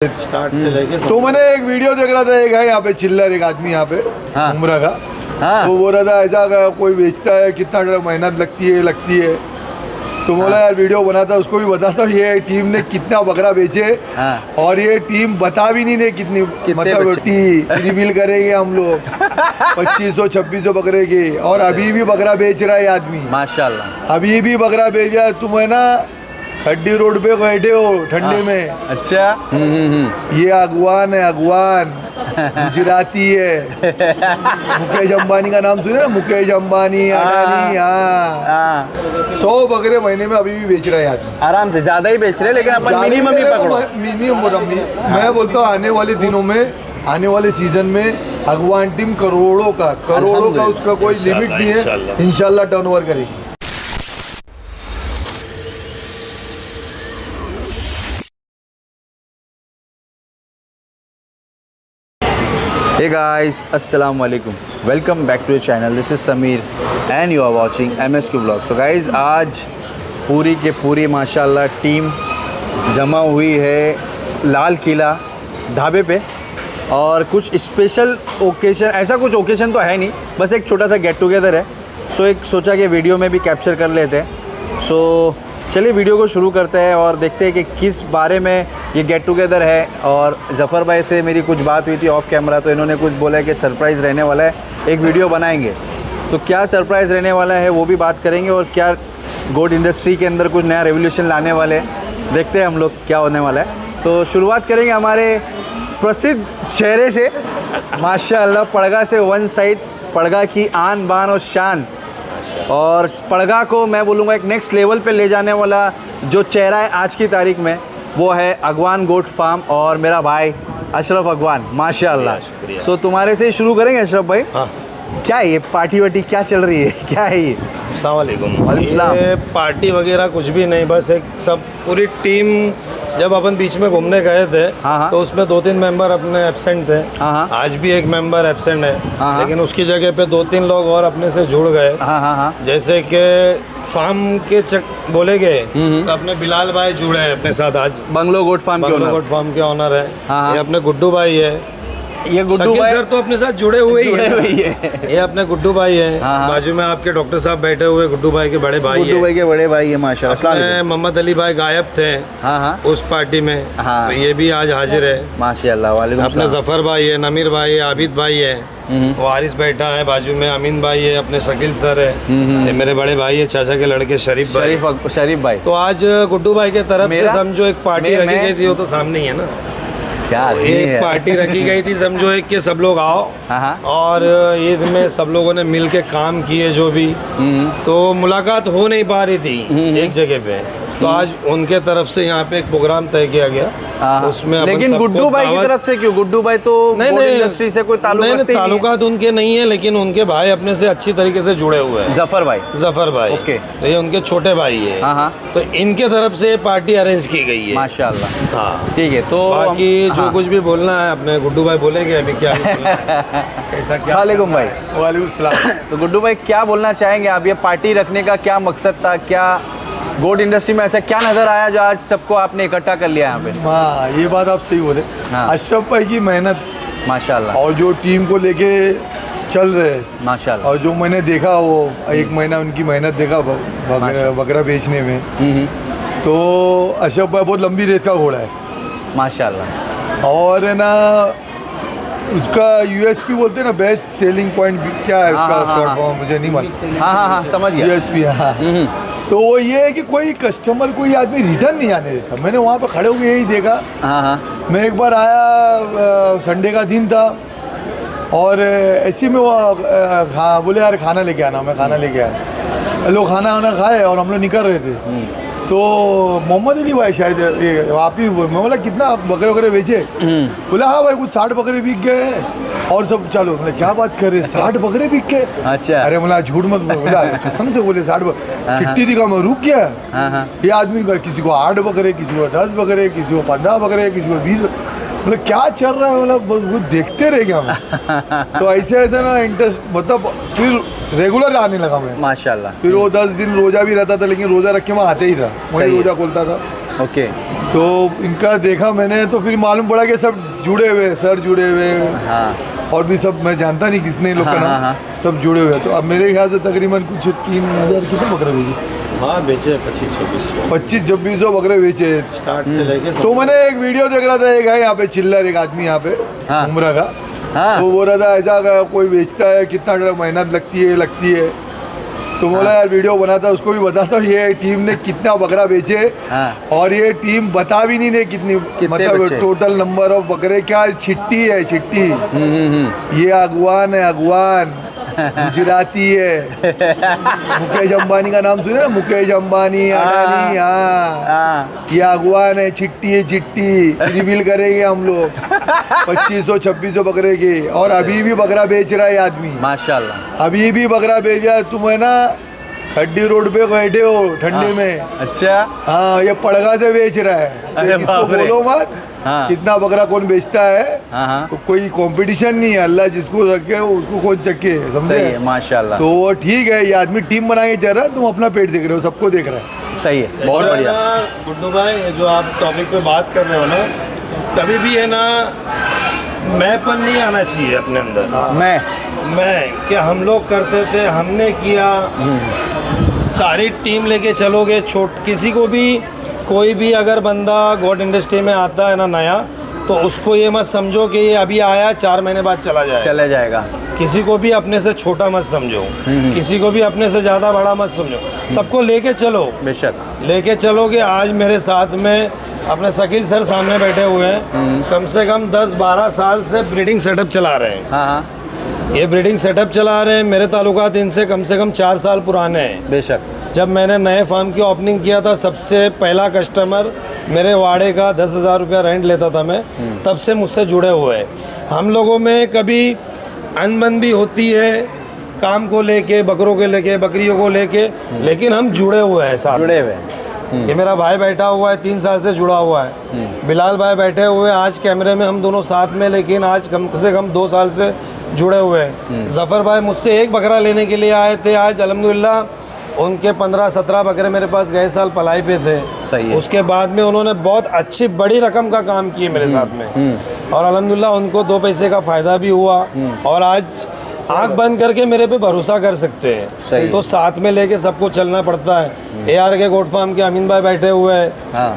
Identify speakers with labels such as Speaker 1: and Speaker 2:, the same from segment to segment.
Speaker 1: Start से लेके
Speaker 2: तो मैंने एक वीडियो देख रहा था, एक है यहाँ पे चिल्लर, एक आदमी यहाँ पे
Speaker 3: हाँ।
Speaker 2: उम्र का,
Speaker 3: हाँ।
Speaker 2: तो बोल रहा था ऐसा कोई बेचता है, कितना मेहनत लगती है। तो बोला यार वीडियो बनाता उसको भी बताता हूँ ये टीम ने कितना बकरा बेचे।
Speaker 3: हाँ।
Speaker 2: और ये टीम बता भी नहीं दे कितनी, मतलब रिवील करेंगे हम लोग 2500-2600 बकरे के। और अभी भी बकरा बेच रहा है ये आदमी,
Speaker 3: माशाल्लाह।
Speaker 2: अभी भी बकरा बेच रहा है। तुम है ना खड्डी रोड पे बैठे हो ठंडे में।
Speaker 3: अच्छा।
Speaker 2: ये अगवान है, अगवान गुजराती है। मुकेश अंबानी का नाम सुने ना, मुकेश अंबानी, अडानी। हाँ, 100 बकरे महीने में अभी भी बेच रहे हैं आदमी।
Speaker 3: आराम से ज्यादा ही बेच रहे, लेकिन अपन मिनिमम ही पकड़ो।
Speaker 2: मिनिमम मैं बोलता हूँ आने वाले दिनों में, आने वाले सीजन में अगवान टीम करोड़ों का उसका कोई लिमिट नहीं है, इंशाल्लाह टर्नओवर करेगी।
Speaker 3: Hey guys, अस्सलाम वालेकुम, welcome back to the channel. This is Sameer and you are watching MSQ blog. So guys, आज पूरी के पूरी माशाल्लाह टीम जमा हुई है लाल किला ढाबे पे, और कुछ स्पेशल ओकेशन, ऐसा कुछ ओकेशन तो है नहीं, बस एक छोटा सा गेट टुगेदर है। सो एक सोचा कि वीडियो में भी कैप्चर कर लेते हैं। सो चलिए वीडियो को शुरू करते हैं और देखते हैं कि किस बारे में ये गेट टुगेदर है। और ज़फ़र भाई से मेरी कुछ बात हुई थी ऑफ कैमरा, तो इन्होंने कुछ बोला है कि सरप्राइज़ रहने वाला है, एक वीडियो बनाएंगे। तो क्या सरप्राइज़ रहने वाला है वो भी बात करेंगे, और क्या गोट इंडस्ट्री के अंदर कुछ नया रेवोल्यूशन लाने वाले हैं, देखते हैं हम लोग क्या होने वाला है। तो शुरुआत करेंगे हमारे प्रसिद्ध चेहरे से, माशाअल्लाह पड़गा से वन साइड, पड़गा की आन बान और शान, और पड़गा को मैं बोलूँगा एक नेक्स्ट लेवल पे ले जाने वाला जो चेहरा है आज की तारीख में, वो है अगवान गोट फार्म और मेरा भाई अशरफ अगवान, माशाअल्लाह। सो तुम्हारे से शुरू करेंगे अशरफ भाई।
Speaker 1: हाँ।
Speaker 3: क्या है ये पार्टी वार्टी क्या चल रही है, क्या है ये?
Speaker 1: अस्सलाम वालेकुम।
Speaker 3: वालेकुम सलाम।
Speaker 1: ये पार्टी वगैरह कुछ भी नहीं, बस एक सब पूरी टीम, जब अपन बीच में घूमने गए थे
Speaker 3: हाँ।
Speaker 1: तो उसमें 2-3 मेंबर अपने एब्सेंट थे।
Speaker 3: हाँ।
Speaker 1: आज भी एक मेंबर एब्सेंट है,
Speaker 3: हाँ।
Speaker 1: लेकिन उसकी जगह पे 2-3 लोग और अपने से जुड़ गए।
Speaker 3: हाँ।
Speaker 1: जैसे कि फार्म के बोले गए तो अपने बिलाल भाई जुड़े हैं अपने साथ आज।
Speaker 3: बंगलो गोट फार्म के
Speaker 1: बंगलो
Speaker 3: ओनर।
Speaker 1: गोट फार्म के ऑनर है।
Speaker 3: हाँ।
Speaker 1: ये अपने गुड्डू भाई है।
Speaker 3: ये गुड्डू
Speaker 1: शकील
Speaker 3: भाई
Speaker 1: सर तो अपने साथ जुड़े हुए ही
Speaker 3: जुड़े
Speaker 1: हैं।
Speaker 3: हुए ही है।
Speaker 1: ये अपने गुड्डू भाई हैं।
Speaker 3: हाँ।
Speaker 1: बाजू में आपके डॉक्टर साहब बैठे हुए, गुड्डू भाई के बड़े भाई
Speaker 3: गुड्डू
Speaker 1: हैं।
Speaker 3: भाई के बड़े भाई है, माशाअल्लाह।
Speaker 1: अपने मोहम्मद अली भाई गायब थे
Speaker 3: हाँ।
Speaker 1: उस पार्टी में,
Speaker 3: हाँ।
Speaker 1: तो ये भी आज हाजिर है।
Speaker 3: माशाअल्लाह, वालेकुम
Speaker 1: अपने
Speaker 3: सलाम।
Speaker 1: जफर भाई है, नमीर भाई है, आबिद भाई है, वारिस बैठा है बाजू में, अमीन भाई है, अपने शकील सर है, ये मेरे बड़े भाई है, चाचा के लड़के शरीफ भाई।
Speaker 3: शरीफ भाई।
Speaker 1: तो आज गुड्डू भाई के तरफ से समझो एक पार्टी रखी
Speaker 3: मैं-
Speaker 1: गई थी, वो तो सामने ही है ना।
Speaker 3: क्या
Speaker 1: एक पार्टी रखी गई थी, समझो एक कि सब लोग आओ,
Speaker 3: हाँ।
Speaker 1: और ईद में सब लोगों ने मिल के काम किए जो भी, तो मुलाकात हो नहीं पा रही थी एक जगह पे, तो आज उनके तरफ से यहाँ पे एक प्रोग्राम तय किया गया। उसमें अपन
Speaker 3: लेकिन
Speaker 1: सबको
Speaker 3: गुड्डू भाई की
Speaker 1: दावत-
Speaker 3: तरफ से क्यों? गुड्डू भाई तो गोट इंडस्ट्री से कोई
Speaker 1: ताल्लुकात उनके नहीं है, लेकिन उनके भाई अपने से अच्छी तरीके से जुड़े हुए हैं।
Speaker 3: जफर भाई।
Speaker 1: जफर भाई,
Speaker 3: ओके।
Speaker 1: तो ये उनके छोटे भाई है।
Speaker 3: हाँ।
Speaker 1: तो इनके तरफ से पार्टी अरेंज की गई है,
Speaker 3: माशाअल्लाह।
Speaker 1: हाँ।
Speaker 3: ठीक है, तो
Speaker 1: बाकी जो
Speaker 3: हाँ।
Speaker 1: कुछ भी बोलना है अपने गुड्डू भाई बोलेंगे अभी क्या बोलना है। कैसा क्या?
Speaker 3: वालेकुम भाई।
Speaker 2: वालेकुम सलाम।
Speaker 3: तो गुड्डू भाई क्या बोलना चाहेंगे आप? ये पार्टी रखने का क्या मकसद था? क्या गोट इंडस्ट्री में ऐसा क्या नजर आया जो आज सबको आपने इकट्ठा कर लिया यहाँ पे?
Speaker 2: हाँ, ये बात आप सही बोले।
Speaker 3: हाँ।
Speaker 2: अशरफ भाई की मेहनत
Speaker 3: माशाअल्लाह,
Speaker 2: और जो टीम को लेके चल रहे हैं,
Speaker 3: माशाअल्लाह।
Speaker 2: और जो मैंने देखा वो एक महीना उनकी मेहनत देखा बकरा बेचने में, तो अशरफ भाई बहुत लंबी रेस का घोड़ा है
Speaker 3: माशाअल्लाह।
Speaker 2: और है ना उसका USP बोलते हैं ना, बेस्ट सेलिंग पॉइंट क्या है उसका
Speaker 3: हाँ।
Speaker 2: शॉर्ट फॉर्म मुझे नहीं मालूम।
Speaker 3: हाँ, समझ गया।
Speaker 2: USP, हाँ। तो वो ये है कि कोई कस्टमर, कोई आदमी रिटर्न नहीं आने देता। मैंने वहाँ पे खड़े होकर यही देखा।
Speaker 3: हाँ।
Speaker 2: मैं एक बार आया, संडे का दिन था, और ऐसे में वो बोले यार खाना लेके आना। मैं खाना लेके आया, लोग खाना वाना खाए और हम लोग निकल रहे थे। तो मोहम्मद अली भाई शायद ये आप ही, मैं बोला कितना बकरे वकरे बेचे? बोला हाँ भाई कुछ 60 बकरे बिक गए हैं और सब चालू। मैंने क्या बात कर रहे, 60 बकरे बिक गए?
Speaker 3: अच्छा।
Speaker 2: अरे बोला झूठ मत बोला, कसम से बोले 60 चिट्ठी दिखा, मैं रुक गया। ये आदमी का किसी को 8 बकरे, किसी को 10 बकरे, किसी को 15 बकरे, किसी को 20। मतलब क्या चल रहा है, मतलब वो देखते रह गया मैं। तो ऐसे ना इंटरेस्ट, मतलब फिर रेगुलर आने लगा मैं,
Speaker 3: माशाल्लाह।
Speaker 2: फिर वो 10 दिन रोज़ा भी रहता था, लेकिन रोज़ा रख के मैं आते ही था, वही
Speaker 3: सही है।
Speaker 2: रोज़ा खोलता था।
Speaker 3: ओके।
Speaker 2: तो इनका देखा मैंने तो फिर मालूम पड़ा कि सब जुड़े हुए, सर जुड़े हुए,
Speaker 3: हाँ
Speaker 2: और भी सब मैं जानता नहीं किसने लोग का
Speaker 3: हाँ,
Speaker 2: नाम,
Speaker 3: हाँ।
Speaker 2: सब जुड़े हुए हैं। तो अब मेरे ख्याल से तकरीबन कुछ 3000 कितने बकरे बेचे,
Speaker 1: हाँ बेचे 25-26
Speaker 2: 25-26 बकरे बेचे।
Speaker 1: स्टार्ट से लेके
Speaker 2: तो मैंने एक वीडियो देख रहा था, एक है यहाँ पे चिल्लर, एक आदमी यहाँ पे
Speaker 3: हाँ।
Speaker 2: उम्र का,
Speaker 3: हाँ
Speaker 2: तो बोल रहा था ऐसा कोई बेचता है, कितना मेहनत लगती है। तो बोला यार वीडियो बनाता उसको भी बताता हूँ ये टीम ने कितना बकरा बेचे,
Speaker 3: हाँ।
Speaker 2: और ये टीम बता भी नहीं कितनी, मतलब
Speaker 3: बचे?
Speaker 2: टोटल नंबर ऑफ बकरे क्या, चिट्ठी है चिट्ठी। ये अगवान है, अगवान गुजराती है। मुकेश अंबानी का नाम सुने ना, मुकेश अंबानी, अडानी, हाँ
Speaker 3: हाँ
Speaker 2: ये अगवान है, चिट्ठी है चिट्ठी। रिवील करेंगे हम लोग 2500-2600 बकरे के, और अभी भी बकरा बेच रहा है ये आदमी,
Speaker 3: माशाल्लाह।
Speaker 2: अभी भी बकरा बेच रहा है। तुम है ना खड्डी रोड पे बैठे हो ठंडे में,
Speaker 3: अच्छा
Speaker 2: हाँ ये पड़गा से बेच रहा है,
Speaker 3: अरे
Speaker 2: तो इसको
Speaker 3: बाप रे।
Speaker 2: बोलो मत
Speaker 3: हाँ।
Speaker 2: कितना बकरा कौन बेचता है।
Speaker 3: हाँ हाँ
Speaker 2: तो कोई कंपटीशन नहीं है, अल्लाह जिसको रखे उसको कौन चक्के,
Speaker 3: सही है
Speaker 2: समझे।
Speaker 3: माशाल्लाह।
Speaker 2: तो वो ठीक है, ये आदमी टीम बना के चल रहा है, तुम अपना पेट देख रहे हो, सबको देख रहा है।
Speaker 3: सही है, बहुत
Speaker 1: ऐसा है
Speaker 3: बढ़िया।
Speaker 1: ना, गुड्डू भाई ये जो आप टॉपिक पे बात कर रहे हो ना, कभी भी है ना मैंपन नहीं आना चाहिए अपने अंदर। मैं क्या हम लोग करते थे, हमने किया, सारी टीम लेके चलोगे, किसी को भी, कोई भी अगर बंदा गॉड इंडस्ट्री में आता है ना नया, तो उसको ये मत समझो कि ये अभी आया 4 महीने बाद चला जाएगा। किसी को भी अपने से छोटा मत समझो, किसी को भी अपने से ज़्यादा बड़ा मत समझो, सबको लेके चलो,
Speaker 3: बेशक
Speaker 1: लेके चलोगे। आज मेरे साथ में अपने शकील सर सामने बैठे हुए हैं, कम से कम 10-12 साल से ब्रीडिंग सेटअप चला रहे हैं।
Speaker 3: हाँ हाँ
Speaker 1: ये ब्रीडिंग सेटअप चला रहे हैं, मेरे ताल्लुकात इनसे कम से कम 4 साल पुराने हैं।
Speaker 3: बेशक।
Speaker 1: जब मैंने नए फार्म की ओपनिंग किया था, सबसे पहला कस्टमर मेरे वाड़े का 10,000 रुपया रेंट लेता था मैं, तब से मुझसे जुड़े हुए हैं। हम लोगों में कभी अनबन भी होती है काम को लेके, बकरों के लेके, बकरियों को लेके, लेकिन हम जुड़े हुए हैं साथ।
Speaker 3: जुड़े हुए।
Speaker 1: ये मेरा भाई बैठा हुआ है, 3 साल से जुड़ा हुआ है। बिलाल भाई बैठे हुए हैं, आज कैमरे में हम दोनों साथ में, लेकिन आज कम से कम 2 साल से जुड़े हुए हैं। जफ़र भाई मुझसे एक बकरा लेने के लिए आए थे, आज अल्हम्दुलिल्लाह उनके 15-17 बकरे मेरे पास गए साल पलाई पे थे।
Speaker 3: सही है।
Speaker 1: उसके बाद में उन्होंने बहुत अच्छी बड़ी रकम का काम किए मेरे साथ में, और अल्हम्दुलिल्लाह उनको 2 पैसे का फ़ायदा भी हुआ, और आज आंख बंद करके मेरे पे भरोसा कर सकते हैं। तो साथ में लेके सबको चलना पड़ता है। AR के गोट फार्म के अमीन भाई बैठे हुए हैं,
Speaker 3: हाँ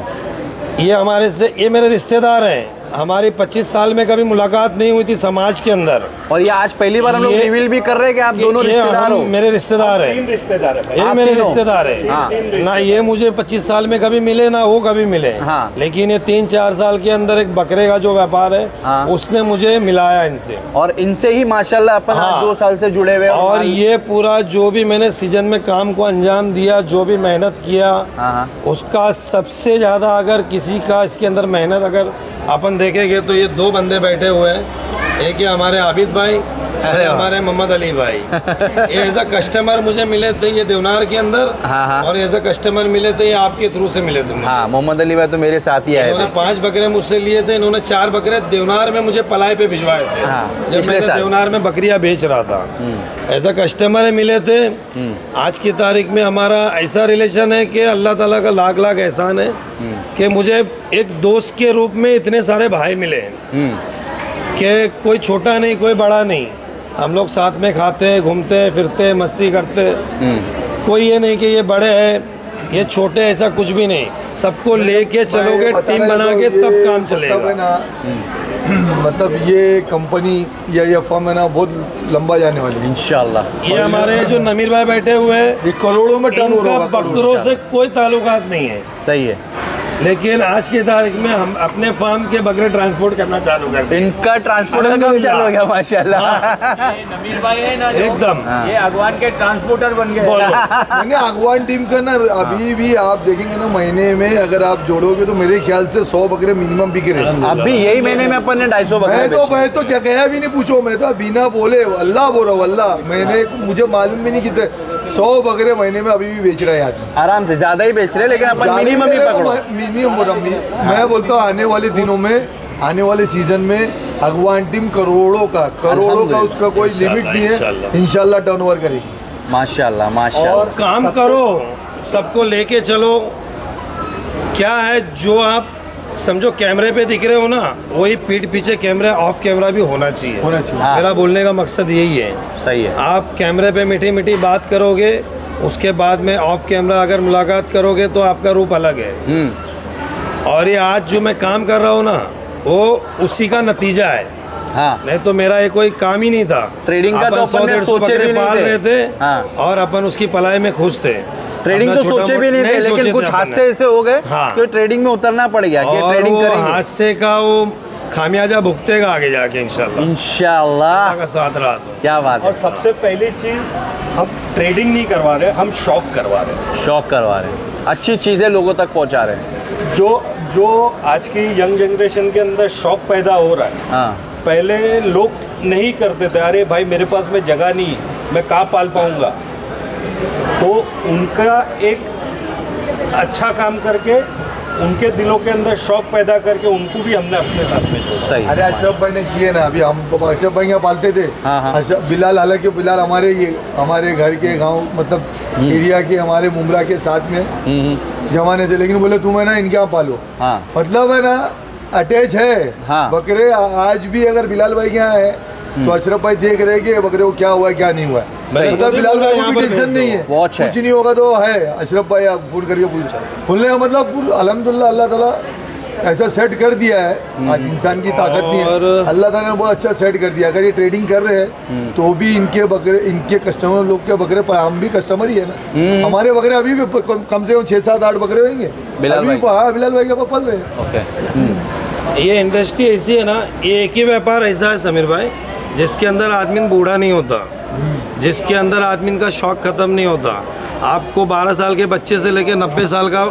Speaker 1: ये मेरे रिश्तेदार हैं। हमारी 25 साल में कभी मुलाकात नहीं हुई थी समाज के अंदर,
Speaker 3: और ये आज पहली बार हम लोग
Speaker 1: ये-
Speaker 3: रिवील भी कर रहे हैं कि आप दोनों
Speaker 1: ये
Speaker 3: रिश्तेदार हो।
Speaker 1: मेरे रिश्तेदार हैं, ये
Speaker 3: आप
Speaker 1: मेरे
Speaker 3: तीनों?
Speaker 1: रिश्तेदार हैं।
Speaker 3: हाँ।
Speaker 1: ना ये मुझे 25 साल में कभी मिले, ना वो कभी मिले,
Speaker 3: हाँ।
Speaker 1: लेकिन ये 3-4 साल के अंदर एक बकरे का जो व्यापार है,
Speaker 3: हाँ।
Speaker 1: उसने मुझे मिलाया इनसे।
Speaker 3: और इनसे ही माशाल्लाह अपन आज
Speaker 1: हाँ।
Speaker 3: 2 साल से जुड़े हुए हैं।
Speaker 1: और ये पूरा जो भी मैंने सीजन में काम को अंजाम दिया, जो भी मेहनत किया,
Speaker 3: हाँ।
Speaker 1: उसका सबसे ज़्यादा अगर किसी का इसके अंदर मेहनत अगर अपन देखेंगे तो ये 2 बंदे बैठे हुए हैं। एक ये हमारे आबिद भाई,
Speaker 3: अरे वाह।
Speaker 1: हमारे मोहम्मद अली भाई। ये ऐसा कस्टमर मुझे मिले थे ये देवनार के अंदर,
Speaker 3: हाँ, हाँ।
Speaker 1: और ऐसा कस्टमर मिले थे ये आपके थ्रू से मिले थे मुझे।
Speaker 3: हाँ, मोहम्मद अली भाई तो मेरे साथ ही आए
Speaker 1: इन्होंने
Speaker 3: थे।
Speaker 1: 5 बकरे मुझसे लिए थे, इन्होंने 4 बकरे देवनार में मुझे पलाई पे भिजवाए थे,
Speaker 3: हाँ,
Speaker 1: जब
Speaker 3: पिछले
Speaker 1: मैं
Speaker 3: साल।
Speaker 1: देवनार में बकरियां बेच रहा था। ऐसा कस्टमर मिले थे। आज की तारीख में हमारा ऐसा रिलेशन है कि अल्लाह ताला का लाख लाख एहसान है कि मुझे एक दोस्त के रूप में इतने सारे भाई मिले कि कोई छोटा नहीं, कोई बड़ा नहीं। हम लोग साथ में खाते, घूमते, फिरते, मस्ती करते। कोई ये नहीं कि ये बड़े हैं, ये छोटे, ऐसा कुछ भी नहीं। सबको लेके चलोगे, टीम बना के तब काम चलेगा।
Speaker 2: मतलब ये कंपनी या ये फर्म है ना बहुत लंबा जाने वाली है।
Speaker 3: इंशाल्लाह।
Speaker 1: ये हमारे जो नमीर भाई बैठे हुए हैं,
Speaker 2: ये करोड़ों में टर्न
Speaker 1: इनका
Speaker 2: होगा।
Speaker 1: बकरों से कोई ताल्लुकात नहीं है,
Speaker 3: सही है।
Speaker 1: लेकिन आज की तारीख में हम अपने फार्म के बकरे ट्रांसपोर्ट करना चालू कर दिए।
Speaker 3: इनका ट्रांसपोर्ट का काम
Speaker 1: अल्हम्दुलिल्लाह।
Speaker 3: चालू हो गया माशाल्लाह।
Speaker 4: नमीर भाई है ना जो,
Speaker 1: एकदम।
Speaker 4: ये अगवान के ट्रांसपोर्टर बन गए।
Speaker 1: बोलो।
Speaker 2: मैंने अगवान टीम का ना अभी भी आप देखेंगे ना, महीने में अगर आप जोड़ोगे तो मेरे ख्याल से 100 बकरे मिनिमम बिक रहे हैं।
Speaker 3: अब भी यही महीने में अपन ने 250 बकरे
Speaker 2: मैं तो गया भी नहीं, पूछो, मैं तो बिना बोले अल्लाह बोल रहा हूँ, अल्लाह मैंने मुझे मालूम भी नहीं कितने 100 बकरे महीने में अभी भी बेच रहा है आदमी।
Speaker 3: आराम से, ज्यादा ही बेच रहे हैं, लेकिन अपन मिनिमम ही पकड़ो।
Speaker 2: मिनिमम मैं बोलता हूँ आने वाले दिनों में, आने वाले सीजन में अगवान टीम करोड़ों का उसका कोई लिमिट नहीं है, इंशाल्लाह टर्नओवर करेगी।
Speaker 3: माशाल्लाह माशाल्लाह।
Speaker 1: और काम करो, सबको लेके चलो। क्या है जो आप समझो कैमरे पे दिख रहे हो ना, वही पीठ पीछे कैमरा ऑफ कैमरा भी होना चाहिए।
Speaker 2: होना चाहिए।
Speaker 3: हाँ।
Speaker 1: मेरा बोलने का मकसद यही है।
Speaker 3: सही है।
Speaker 1: आप कैमरे पे मीठी मीठी बात करोगे, उसके बाद में ऑफ कैमरा अगर मुलाकात करोगे तो आपका रूप अलग है। और ये आज जो मैं काम कर रहा हूँ ना, वो उसी का नतीजा है।
Speaker 3: हाँ,
Speaker 1: नहीं तो मेरा ये कोई काम ही नहीं था।
Speaker 3: ट्रेडिंग का तो
Speaker 1: अपन
Speaker 3: अपन ने
Speaker 1: 100-150
Speaker 3: सोचे
Speaker 1: बकरे
Speaker 3: भी नहीं
Speaker 1: पाल
Speaker 3: थे।
Speaker 1: रहे थे
Speaker 3: हाँ।
Speaker 1: और अपन उसकी पलाई में खुश थे।
Speaker 3: ट्रेडिंग
Speaker 1: अपना
Speaker 3: तो
Speaker 1: छोटा
Speaker 3: सोचे भी नहीं थे,
Speaker 1: सोचे
Speaker 3: लेकिन कुछ
Speaker 1: अपन ने।
Speaker 3: हादसे ऐसे हो गए
Speaker 1: हाँ।
Speaker 3: कि ट्रेडिंग में उतरना पड़ गया कि
Speaker 1: और
Speaker 3: ट्रेडिंग
Speaker 1: वो
Speaker 3: करेंगे।
Speaker 1: हादसे का वो खामियाजा भुगतेगा आगे जाके इंशाल्लाह।
Speaker 3: इंशाल्लाह।
Speaker 1: अल्लाह का साथ रहा तो।
Speaker 3: क्या बात
Speaker 5: और
Speaker 3: है,
Speaker 5: सबसे पहली चीज़, हम ट्रेडिंग नहीं करवा रहे, हम शौक करवा रहे हैं।
Speaker 3: शौक करवा रहे हैं, अच्छी चीज़ें लोगों तक पहुंचा रहे हैं।
Speaker 5: जो आज की यंग जनरेशन के अंदर शौक पैदा हो रहा है।
Speaker 3: हाँ,
Speaker 5: पहले लोग नहीं करते थे, अरे भाई मेरे पास में जगह नहीं, मैं कहाँ पाल पाऊँगा। तो उनका एक अच्छा काम करके, उनके दिलों के अंदर शौक पैदा करके उनको भी हमने अपने साथ में जोड़ा।
Speaker 3: सही।
Speaker 2: अरे अशरफ भाई ने किए ना, अभी हम अशरफ भाई यहाँ पालते थे।
Speaker 3: हाँ, हाँ।
Speaker 2: बिलाल, हालांकि बिलाल हमारे घर के गांव मतलब एरिया के, हमारे मुमरा के साथ में जमाने से, लेकिन बोले तुम है ना इनके यहाँ पालो।
Speaker 3: हाँ।
Speaker 2: मतलब है ना अटैच है।
Speaker 3: हाँ।
Speaker 2: बकरे आज भी अगर बिलाल भाई के यहाँ है तो अशरफ भाई देख रहे हैं कि बकरे को क्या हुआ है क्या नहीं हुआ है।
Speaker 3: सही।
Speaker 2: मतलब बिलाल भाई को
Speaker 1: यहाँ
Speaker 2: भी
Speaker 1: पर
Speaker 2: टेंशन
Speaker 1: भेज
Speaker 2: नहीं है,
Speaker 3: वॉच है।
Speaker 2: कुछ नहीं होगा तो है अशरफ भाई, आप फोन करके बोलने का मतलब अल्हम्दुलिल्लाह अल्लाह ताला ऐसा सेट कर दिया है। आज इंसान की ताकत नहीं
Speaker 1: और-
Speaker 2: है, अल्लाह ताला ने बहुत अच्छा सेट कर दिया। अगर ये ट्रेडिंग कर रहे हैं तो भी इनके बकरे, इनके कस्टमर लोग के बकरे, पर हम भी कस्टमर ही है ना। हमारे बकरे अभी भी कम से कम 6-7-8 बकरे होंगे
Speaker 3: बिलाल
Speaker 2: अभी भी। हाँ, बिलाल भाई के पास पल रहे हैं।
Speaker 3: ओके।
Speaker 1: ये इंडस्ट्री ऐसी है ना, ये एक ही व्यापार ऐसा है समीर भाई, जिसके अंदर आदमी बूढ़ा नहीं होता, जिसके अंदर आदमी का शौक खत्म नहीं होता। आपको 12 साल के बच्चे से लेकर 90 साल का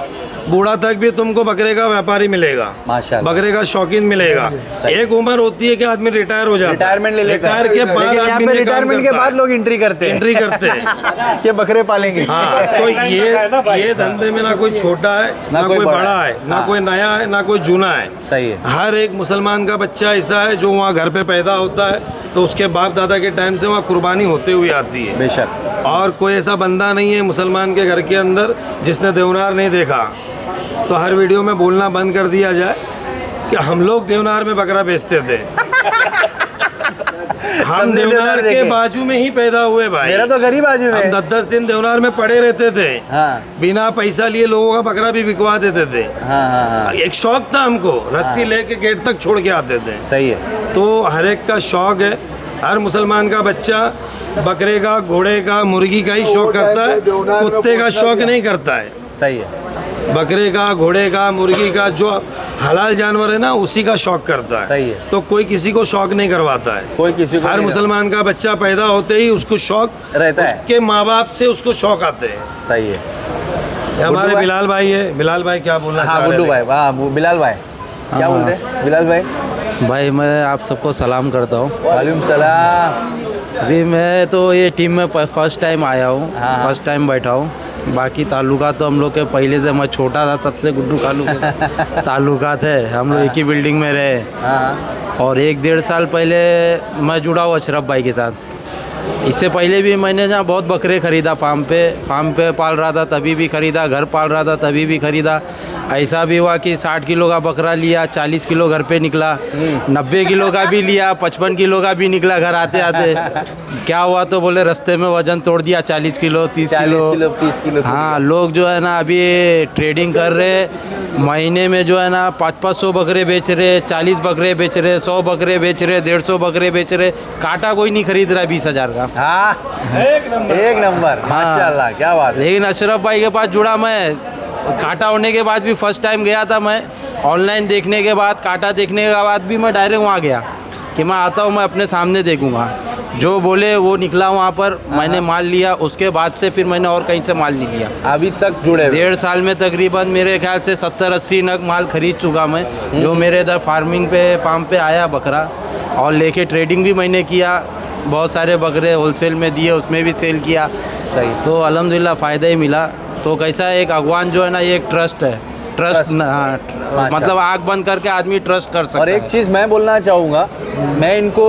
Speaker 1: बूढ़ा तक भी तुमको बकरे का व्यापारी मिलेगा,
Speaker 3: माशाल्लाह।
Speaker 1: बकरे का शौकीन मिलेगा। एक उम्र होती है कि आदमी रिटायर हो जाता है,
Speaker 3: रिटायरमेंट ले लेता है।
Speaker 1: रिटायर के बाद
Speaker 3: लेकिन यहाँ
Speaker 1: आदमी
Speaker 3: पे
Speaker 1: ने काम
Speaker 3: रिटायरमेंट के
Speaker 1: करता
Speaker 3: बाद
Speaker 1: है।
Speaker 3: लोग एंट्री करते हैं।
Speaker 1: एंट्री करते हैं।
Speaker 3: कि बकरे पालेंगे।
Speaker 1: हाँ, तो ये धंधे में ना कोई छोटा है, ना कोई बड़ा है, ना
Speaker 3: हाँ।
Speaker 1: कोई नया है, ना कोई जूना है।
Speaker 3: सही है।
Speaker 1: हर एक मुसलमान का बच्चा ऐसा है जो वहाँ घर पे पैदा होता है तो उसके बाप दादा के टाइम से वहाँ कुर्बानी होते हुए आती है।
Speaker 3: बेशक।
Speaker 1: और कोई ऐसा बंदा नहीं है मुसलमान के घर के अंदर जिसने देवनार नहीं देखा। तो हर वीडियो में बोलना बंद कर दिया जाए कि हम लोग देवनार में बकरा बेचते थे। हम
Speaker 3: हमने
Speaker 1: देवनार के
Speaker 3: देखे।
Speaker 1: बाजू में ही पैदा हुए भाई।
Speaker 3: मेरा तो गरीब बाजू
Speaker 1: हम
Speaker 3: में।
Speaker 1: 10-10 दिन देवनार में पड़े रहते थे।
Speaker 3: हाँ,
Speaker 1: बिना पैसा लिए लोगों का बकरा भी बिकवा देते थे।
Speaker 3: हाँ, हाँ, हाँ।
Speaker 1: एक शौक था हमको, रस्सी लेके गेट तक छोड़ के आते थे।
Speaker 3: सही है।
Speaker 1: तो हर एक का शौक है। हर मुसलमान का बच्चा बकरे का, घोड़े का, मुर्गी का ही शौक करता है, कुत्ते का शौक नहीं करता है।
Speaker 3: सही है।
Speaker 1: बकरे का, घोड़े का, मुर्गी का, जो हलाल जानवर है ना उसी का शौक करता है।
Speaker 3: सही है।
Speaker 1: तो कोई किसी को शौक नहीं करवाता है।
Speaker 3: कोई किसी को
Speaker 1: हर
Speaker 3: नहीं
Speaker 1: मुसलमान का बच्चा पैदा होते ही उसको शौक
Speaker 3: रहता है।
Speaker 1: उसके माँ बाप से उसको शौक आते हैं।
Speaker 3: सही है।
Speaker 1: ये हमारे
Speaker 3: गुड्डू भाई?
Speaker 1: बिलाल भाई है। बिलाल भाई क्या बोलना चाह
Speaker 3: हाँ,
Speaker 1: रहे
Speaker 3: गुड्डू
Speaker 1: थे?
Speaker 3: भाई। हाँ, बिलाल भाई क्या
Speaker 6: हाँ।
Speaker 3: बोलते हैं? बिलाल भाई।
Speaker 6: भाई मैं आप सबको सलाम करता हूँ।
Speaker 3: वालेकुम सलाम।
Speaker 6: अभी मैं तो ये टीम में फर्स्ट टाइम आया हूँ,
Speaker 3: हाँ।
Speaker 6: फर्स्ट टाइम बैठा हूँ। बाकी ताल्लुकात तो हम लोग के पहले से, मैं छोटा था तब से गुड्डू कालू के ताल्लुकात है। हम लोग एक ही बिल्डिंग में रहे
Speaker 3: हाँ,
Speaker 6: और 1-1.5 साल पहले मैं जुड़ा हूँ अशरफ भाई के साथ। इससे पहले भी मैंने जहाँ बहुत बकरे ख़रीदा, फार्म पे पाल रहा था तभी भी ख़रीदा, घर पाल रहा था तभी भी ख़रीदा। ऐसा भी हुआ कि 60 किलो का बकरा लिया, 40 किलो घर पे निकला, 90 किलो का भी लिया, 55 किलो का भी निकला घर आते आते। क्या हुआ तो बोले रास्ते में वजन तोड़ दिया, 40 किलो 30 किलो
Speaker 3: 30 किलो।
Speaker 6: हाँ, लोग जो है ना अभी ट्रेडिंग कर रहे, महीने में जो है ना 500-500 बकरे बेच रहे, 40 बकरे बेच रहे, 100 बकरे बेच रहे, 150 बकरे बेच रहे। काटा कोई नहीं खरीद रहा 20,000 का।
Speaker 3: हाँ, एक नंबर। माशाल्लाह, क्या बात है।
Speaker 6: लेकिन अशरफ भाई के पास जुड़ा मैं, काटा होने के बाद भी फर्स्ट टाइम गया था मैं। ऑनलाइन देखने के बाद, काटा देखने के बाद भी मैं डायरेक्ट वहाँ गया कि मैं आता हूँ, मैं अपने सामने देखूँगा। जो बोले वो निकला वहाँ पर, मैंने माल लिया। उसके बाद से फिर मैंने और कहीं से माल नहीं लिया।
Speaker 3: अभी तक जुड़े हुए।
Speaker 6: 1.5 साल में तकरीबन मेरे ख्याल से 70-80 नग माल खरीद चुका मैं, जो मेरे इधर फार्म पे आया बकरा, और लेके ट्रेडिंग भी मैंने किया। बहुत सारे बकरे होलसेल में दिए, उसमें भी सेल किया।
Speaker 3: सही।
Speaker 6: तो अल्हम्दुलिल्लाह फ़ायदा ही मिला। तो कैसा है, एक अगवान जो है ना, ये एक ट्रस्ट है। ट्रस्ट मतलब आँख बंद करके आदमी ट्रस्ट कर सकता है।
Speaker 3: और एक चीज़ मैं बोलना चाहूँगा, मैं इनको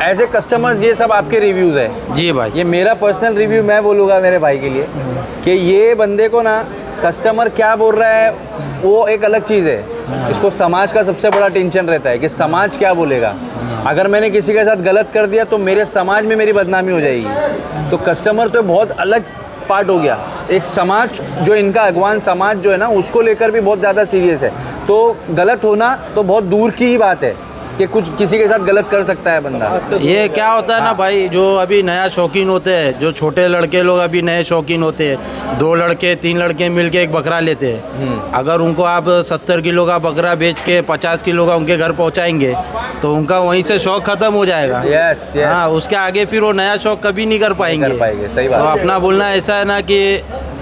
Speaker 3: एज ए कस्टमर्स, ये सब आपके रिव्यूज़ है।
Speaker 6: जी भाई।
Speaker 3: ये मेरा पर्सनल रिव्यू मैं बोलूँगा मेरे भाई के लिए कि ये बंदे को ना कस्टमर क्या बोल रहा है वो एक अलग चीज़ है, इसको समाज का सबसे बड़ा टेंशन रहता है कि समाज क्या बोलेगा। अगर मैंने किसी के साथ गलत कर दिया तो मेरे समाज में मेरी बदनामी हो जाएगी। तो कस्टमर तो बहुत अलग पार्ट हो गया। एक समाज जो इनका अगवान समाज जो है ना, उसको लेकर भी बहुत ज़्यादा सीरियस है। तो गलत होना तो बहुत दूर की ही बात है कि कुछ किसी के साथ गलत कर सकता है बंदा।
Speaker 6: ये क्या होता है ना भाई, जो अभी नया शौकीन होते हैं, जो छोटे लड़के लोग अभी नए शौकीन होते हैं, 2 लड़के 3 लड़के मिलके एक बकरा लेते हैं। अगर उनको आप 70 किलो का बकरा बेच के 50 किलो का उनके घर पहुंचाएंगे तो उनका वहीं से शौक खत्म हो जाएगा।
Speaker 3: Yes yes.
Speaker 6: हाँ, उसके आगे फिर वो नया शौक कभी नहीं कर पाएंगे।
Speaker 3: सही
Speaker 6: तो
Speaker 3: बात।
Speaker 6: अपना बोलना ऐसा है ना कि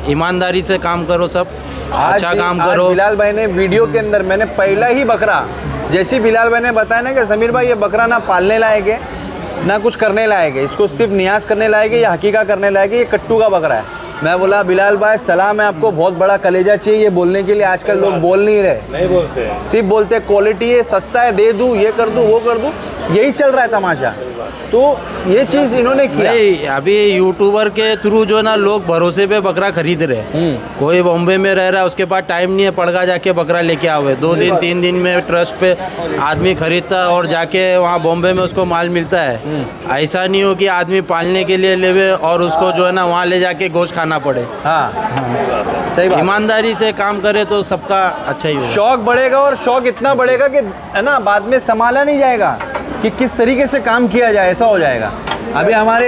Speaker 6: ईमानदारी से काम करो, सब अच्छा काम
Speaker 3: आज
Speaker 6: करो।
Speaker 3: बिलाल भाई ने वीडियो के अंदर मैंने पहला ही बकरा, जैसी बिलाल भाई ने बताया ना कि समीर भाई ये बकरा ना पालने लायक है ना कुछ करने लायक है, इसको सिर्फ नियाज करने लायक है या हकीका करने लायक है, ये कट्टू का बकरा है। मैं बोला बिलाल भाई सलाम है आपको, बहुत बड़ा कलेजा चाहिए ये बोलने के लिए। आजकल लोग बोल नहीं रहे,
Speaker 1: नहीं बोलते हैं।
Speaker 3: सिर्फ बोलते क्वालिटी है, सस्ता है, दे दूँ, ये कर दूँ, वो कर दूँ, यही चल रहा है तमाशा। तो ये चीज़ इन्होंने किया।
Speaker 6: नहीं, अभी यूट्यूबर के थ्रू जो ना लोग भरोसे पे बकरा खरीद रहे हैं। कोई बॉम्बे में रह रहा है, उसके पास टाइम नहीं है, पड़गा जाके बकरा लेके आवे, 2 दिन 3 दिन में ट्रस्ट पे आदमी खरीदता है और जाके वहाँ बॉम्बे में उसको माल मिलता है। ऐसा नहीं हो कि आदमी पालने के लिए लेवे और उसको जो है ना वहाँ ले जाके गोश्त खाना पड़े।
Speaker 3: हाँ सही बात।
Speaker 6: ईमानदारी से काम करे तो सबका अच्छा ही होगा।
Speaker 3: शौक बढ़ेगा और शौक इतना बढ़ेगा कि है ना बाद में संभाला नहीं जाएगा कि किस तरीके से काम किया जाए, ऐसा हो जाएगा। अभी हमारे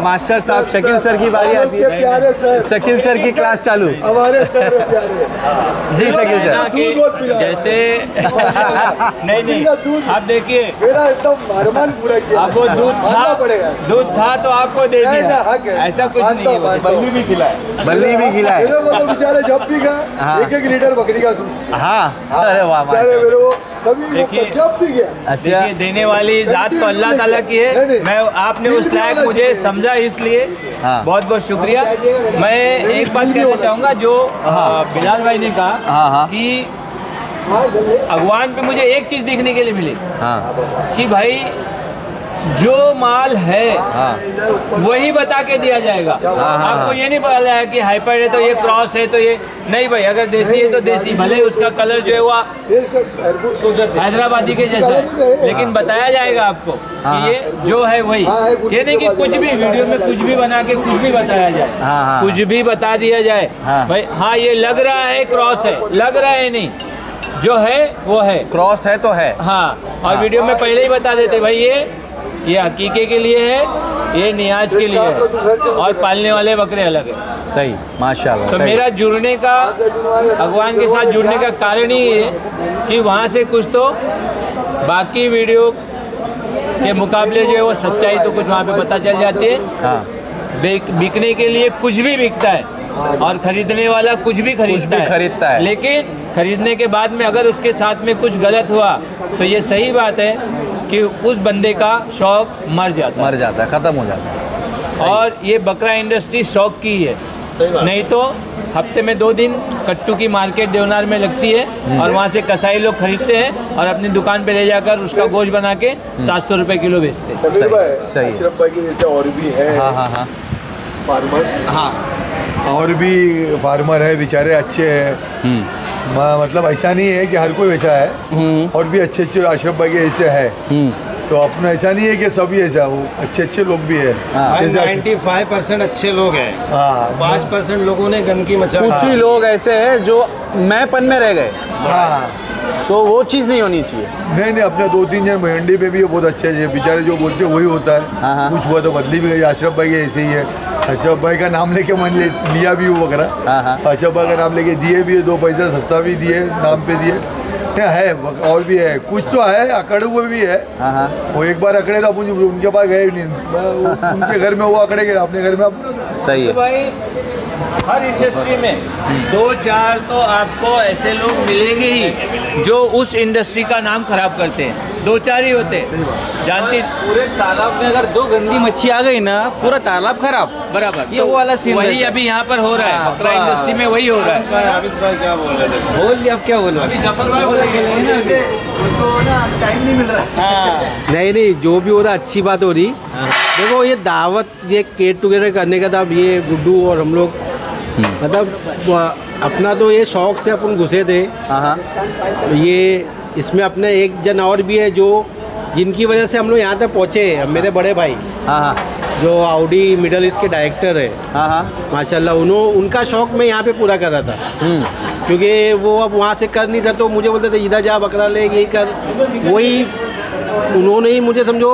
Speaker 3: मास्टर साहब शकील सर की बारी आती
Speaker 2: प्यारे
Speaker 3: है।
Speaker 2: सर।
Speaker 3: शकील सर की क्लास चालू।
Speaker 2: हमारे सर प्यारे।
Speaker 3: जी शकील सर।
Speaker 2: दूध बहुत पिला।
Speaker 4: जैसे नहीं नहीं,
Speaker 2: दूध।
Speaker 4: आप देखिए,
Speaker 2: मेरा एकदम अरमान पूरा किया।
Speaker 4: आपको
Speaker 2: मानना पड़ेगा।
Speaker 4: दूध था तो आपको दे
Speaker 2: नहीं, ना, हक
Speaker 4: दिया,
Speaker 2: है।
Speaker 4: ऐसा कुछ
Speaker 2: मानता
Speaker 4: नहीं
Speaker 2: हूँ,
Speaker 4: है।
Speaker 2: मानता हूँ।
Speaker 3: बल्ली भी खिलाए।
Speaker 2: मेरे को तो बेचारे जब भी
Speaker 3: हाँ।
Speaker 2: गया 1-1 लीटर बकरी का दूध।
Speaker 3: हाँ अरे वाह
Speaker 2: बेचारे मेरे को कभी वो
Speaker 4: देखिए।
Speaker 2: जब भी गया।
Speaker 3: अच्छा
Speaker 4: देखिए, देने वाली जात तो अल्लाह ताला की
Speaker 2: नहीं,
Speaker 4: है।
Speaker 2: नहीं।
Speaker 4: मैं आपने उस लायक मुझे समझा, इसलिए
Speaker 3: हाँ।
Speaker 4: बहुत बहुत शुक्रिया। मैं एक बात कहना चाहूँगा, जो बिलाल भाई ने
Speaker 3: हाँ,
Speaker 4: कहा
Speaker 3: हाँ।
Speaker 4: कि अगवान पे मुझे एक चीज़ देखने के लिए मिली
Speaker 3: हाँ
Speaker 4: कि भाई जो माल है
Speaker 3: हाँ
Speaker 4: वही बता के दिया जाएगा। आपको ये नहीं पता है कि हाइपर है तो ये क्रॉस है तो ये नहीं भाई, अगर देसी है तो देसी, भले उसका कलर जो है वो हैदराबादी के जैसा है, लेकिन बताया जाएगा आपको कि ये जो है वही। ये नहीं कि कुछ भी वीडियो में कुछ भी बना के कुछ भी बताया जाए,
Speaker 3: हाँ।
Speaker 4: कुछ भी बता दिया जाए
Speaker 3: हाँ।
Speaker 4: भाई हाँ ये लग रहा है क्रॉस है, लग रहा है नहीं, जो है वो है।
Speaker 3: क्रॉस है तो है।
Speaker 4: हाँ, और वीडियो में पहले ही बता देते भाई ये हकीके के लिए है, ये नियाज के लिए है, और पालने वाले बकरे अलग है।
Speaker 3: सही माशाल्लाह।
Speaker 4: तो
Speaker 3: सही।
Speaker 4: मेरा जुड़ने का, अगवान के साथ जुड़ने का कारण ही ये है कि वहाँ से कुछ तो बाकी वीडियो के मुकाबले जो है वो सच्चाई तो कुछ वहाँ पे पता चल जाती है।
Speaker 3: हाँ
Speaker 4: बिकने के लिए कुछ भी बिकता है और खरीदने वाला कुछ भी खरीदता है, लेकिन खरीदने के बाद में अगर उसके साथ में कुछ गलत हुआ तो ये सही बात है कि उस बंदे का शौक मर जाता
Speaker 3: है, ख़त्म हो जाता है।
Speaker 4: और ये बकरा इंडस्ट्री शौक की है, नहीं तो हफ्ते में 2 दिन कट्टू की मार्केट देवनार में लगती है और वहाँ से कसाई लोग खरीदते हैं और अपनी दुकान पे ले जाकर उसका गोश्त बना के 700 रुपये किलो बेचते हैं।
Speaker 3: सही।
Speaker 2: अशरफ भाई के जैसे और भी है
Speaker 3: हाँ हाँ हाँ
Speaker 2: फार्मर,
Speaker 3: हाँ
Speaker 2: और भी फार्मर है बेचारे अच्छे हैं। मतलब ऐसा नहीं है कि हर कोई वैसा है, और भी अच्छे अच्छे अशरफ भाई के ऐसे है। तो अपना ऐसा नहीं है कि सभी ऐसा, वो अच्छे अच्छे लोग भी है।
Speaker 1: भाई
Speaker 2: जैसे
Speaker 1: 95% अच्छे लोग हैं,
Speaker 2: हाँ
Speaker 1: 5% लोगों ने गंदगी मचा।
Speaker 3: कुछ ही लोग ऐसे हैं जो मैंपन में रह गए,
Speaker 2: हाँ
Speaker 3: तो वो चीज़ नहीं होनी चाहिए।
Speaker 2: नहीं अपने 2-3 जन मंडी पे भी ये बहुत अच्छे हैं, बेचारे जो बोलते हैं वही होता
Speaker 3: हाँ, हाँ।
Speaker 2: है। कुछ हुआ तो बदली भी गई। अशरफ भाई के ऐसे ही है, अशरफ भाई का नाम लेके लिया भी वो बकरा।
Speaker 3: हाँ, हाँ।
Speaker 2: अशरफ भाई का नाम लेके दिए भी है, 2 पैसा सस्ता भी दिए, नाम पे दिए है। और भी है, कुछ तो है, अकड़े हुए भी है।
Speaker 3: हाँ हाँ
Speaker 2: वो एक बार अकड़े तो मुझे उनके पास गए नहीं, उनके घर में वो अकड़े गए, अपने घर में अपना।
Speaker 3: सही
Speaker 4: तो
Speaker 3: है।
Speaker 4: भाई हर इंडस्ट्री में 2-4 तो आपको ऐसे लोग मिलेंगे ही जो उस इंडस्ट्री का नाम खराब करते हैं, 2-4 ही होते हैं। जानती
Speaker 7: पूरे तालाब में अगर 2 गंदी मच्छी आ गई ना, पूरा तालाब खराब।
Speaker 4: बराबर,
Speaker 7: ये वो वाला सीन
Speaker 4: वही
Speaker 7: रहता है।
Speaker 4: अभी यहाँ पर हो रहा है,
Speaker 7: हाँ,
Speaker 4: बकरा
Speaker 7: बस।
Speaker 4: इंडस्ट्री में वही हो रहा है।
Speaker 7: बोल दिया, अब क्या बोलो। अभी जफर भाई बोले के लिए ना,
Speaker 3: टाइम नहीं मिल रहा।
Speaker 7: नहीं जो भी हो रहा अच्छी बात हो रही। देखो ये दावत, ये गेट टुगेदर करने का था, अब ये गुड्डू और हम लोग
Speaker 8: मतलब अपना तो ये शौक से अपन घुसे थे।
Speaker 3: हाँ
Speaker 8: ये इसमें अपने एक जन और भी है जो जिनकी वजह से हम लोग यहाँ तक पहुँचे, मेरे बड़े भाई
Speaker 3: हाँ
Speaker 8: जो ऑडी मिडल ईस्ट के डायरेक्टर है।
Speaker 3: हाँ
Speaker 8: माशाल्लाह उनका शौक मैं यहाँ पे पूरा कर रहा था, क्योंकि वो अब वहाँ से कर नहीं था तो मुझे बोलते थे इधर जा बकरा ले, यही कर, वही उन्होंने ही मुझे समझो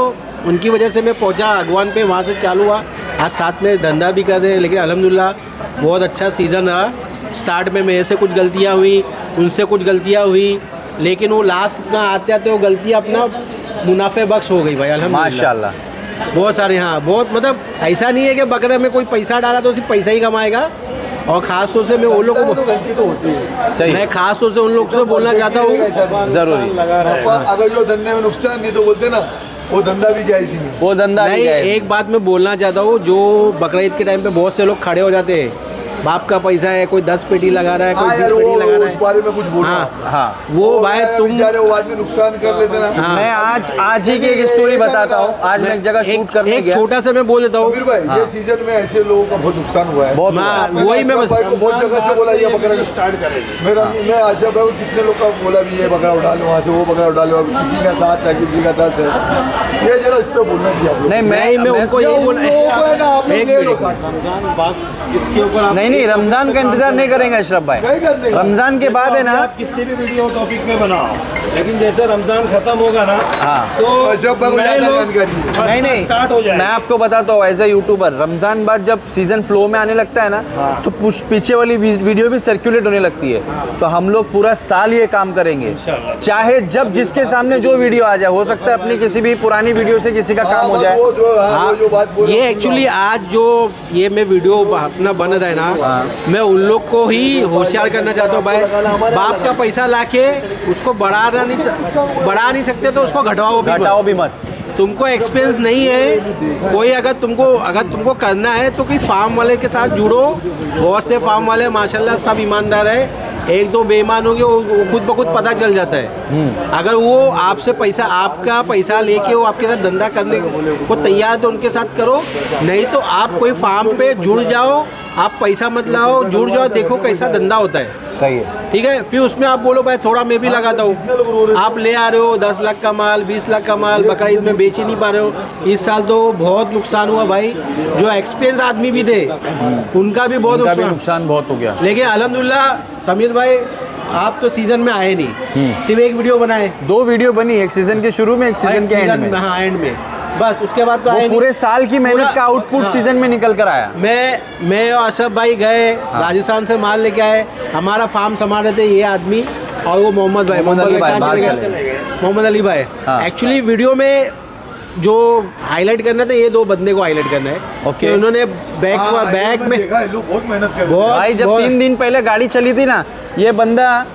Speaker 8: उनकी वजह से मैं पहुँचा अगवान पे, वहाँ से चालू हुआ। आज साथ में धंधा भी कर रहे हैं, लेकिन अल्हम्दुलिल्लाह बहुत अच्छा सीज़न रहा। स्टार्ट में मेरे से कुछ गलतियाँ हुई, उनसे कुछ गलतियाँ हुई, लेकिन वो लास्ट में आते आते वो गलतियाँ अपना मुनाफे बख्श हो गई भाई अल्हम्दुलिल्लाह।
Speaker 3: माशाल्लाह।
Speaker 8: बहुत सारे, हाँ बहुत, मतलब ऐसा नहीं है कि बकरे में कोई पैसा डाला तो सिर्फ पैसा ही कमाएगा। और ख़ास तौर से मैं उन लोगों को
Speaker 3: सही,
Speaker 8: मैं ख़ास तौर से उन लोग से बोलना चाहता हूँ
Speaker 3: जरूरी।
Speaker 2: अगर जो धंधे में नुकसान नहीं तो बोलते ना वो धंधा भी जायज़ ही नहीं।
Speaker 3: वो धंधा
Speaker 8: नहीं, एक बात मैं बोलना चाहता हूँ, जो बकरा ईद के टाइम पे बहुत से लोग खड़े हो जाते हैं, बाप का पैसा है, कोई 10 पेटी लगा रहा है, कोई 20 पेटी लगा रहा
Speaker 2: उस बारे में कुछ बोल रहा
Speaker 8: है।
Speaker 3: हाँ
Speaker 8: वो भाई तुम
Speaker 2: वो आदमी नुकसान कर लेते ना।
Speaker 8: हाँ।
Speaker 3: मैं आज ही की एक स्टोरी बताता हूँ। आज मैं एक जगह शूट करने
Speaker 8: एक
Speaker 3: गया।
Speaker 8: छोटा सा मैं बोल देता हूँ।
Speaker 2: समीर भाई ये सीजन में ऐसे लोगों का बहुत नुकसान हुआ है।
Speaker 3: बहुत
Speaker 8: वही मैं
Speaker 2: भाई को बहुत जगह से बोला ये बकरा स्टार्ट करेंगे। मैं आशा भाई को कितने लोग का बोला भी ये बकरा उठा लो, वहाँ से वो बकरा उठा लो, किसी का 7 है किसी का 10 है। ये जरा इस पर बोलना चाहिए आप लोग।
Speaker 3: नहीं
Speaker 8: मैं उनको यही बोला
Speaker 1: इसके ऊपर
Speaker 3: नहीं रमजान का इंतजार नहीं करेंगे अशरफ भाई। रमजान के बाद है ना,
Speaker 1: आप कितने भी वीडियो टॉपिक में बनाओ, लेकिन जैसे रमजान खत्म होगा ना
Speaker 3: हाँ
Speaker 1: तो
Speaker 2: अशरफ भाई को
Speaker 1: नए
Speaker 2: ज़्यादा
Speaker 1: लोग
Speaker 2: जानकारी है।
Speaker 3: नहीं
Speaker 1: स्टार्ट हो जाए।
Speaker 3: मैं आपको बताता हूँ एज ए यूट्यूबर, रमजान बाद जब सीजन फ्लो में आने लगता है ना तो पीछे वाली वीडियो भी सर्कुलेट होने लगती है। तो हम लोग पूरा साल ये काम करेंगे, चाहे जब जिसके सामने जो वीडियो आ जाए। हो सकता है अपनी किसी भी पुरानी वीडियो से किसी का काम हो जाए।
Speaker 2: वो जो बात बोल
Speaker 8: ये एक्चुअली आज जो ये मैं वीडियो अपना बन रहा है ना, मैं उन लोग को ही होशियार करना चाहता हूँ भाई। बाप का पैसा लाके उसको बढ़ा नहीं सकते तो उसको घटाओ भी मत। तुमको एक्सपीरियंस नहीं है कोई, अगर तुमको करना है तो कोई फार्म वाले के साथ जुड़ो। बहुत से फार्म वाले माशाल्लाह सब ईमानदार है, एक दो बेईमान हो गए वो खुद ब खुद पता चल जाता है। अगर वो आपसे पैसा, आपका पैसा लेके वो आपके साथ धंधा करने को तैयार है तो उनके साथ करो, नहीं तो आप कोई फार्म पे जुड़ जाओ, आप पैसा मत लाओ, जुड़ जाओ, देखो कैसा धंधा होता है।
Speaker 3: सही है,
Speaker 8: ठीक है। फिर उसमें आप बोलो भाई थोड़ा मैं भी लगाता हूँ। आप ले आ रहे हो 10 लाख का माल, 20 लाख का माल, बकरा ईद में बेच ही नहीं पा रहे हो। इस साल तो बहुत नुकसान हुआ भाई। जो एक्सपीरियंस आदमी भी थे उनका भी बहुत
Speaker 3: नुकसान बहुत हो गया।
Speaker 8: लेकिन अल्हम्दुलिल्लाह समीर भाई आप तो सीजन में आए नहीं, सिर्फ एक वीडियो बनाए।
Speaker 3: 2 वीडियो बनी, एक सीजन के शुरू में, एक सीजन के एंड में।
Speaker 8: हाँ एंड में, बस उसके बाद तो आए
Speaker 3: पूरे साल की मेहनत का आउटपुट सीजन में निकल कर आया।
Speaker 8: मैं और अशरफ भाई गए राजस्थान से माल लेके आए, हमारा फार्म संभाल रहे थे ये आदमी और वो मोहम्मद अली भाई। एक्चुअली वीडियो में जो हाईलाइट करना था ये 2 बंदे को हाईलाइट करना है।
Speaker 3: ओके।
Speaker 8: तो उन्होंने बैक में
Speaker 2: बहुत मेहनत कर
Speaker 3: भाई जब 3 दिन पहले गाड़ी चली थी ना, ये बंदा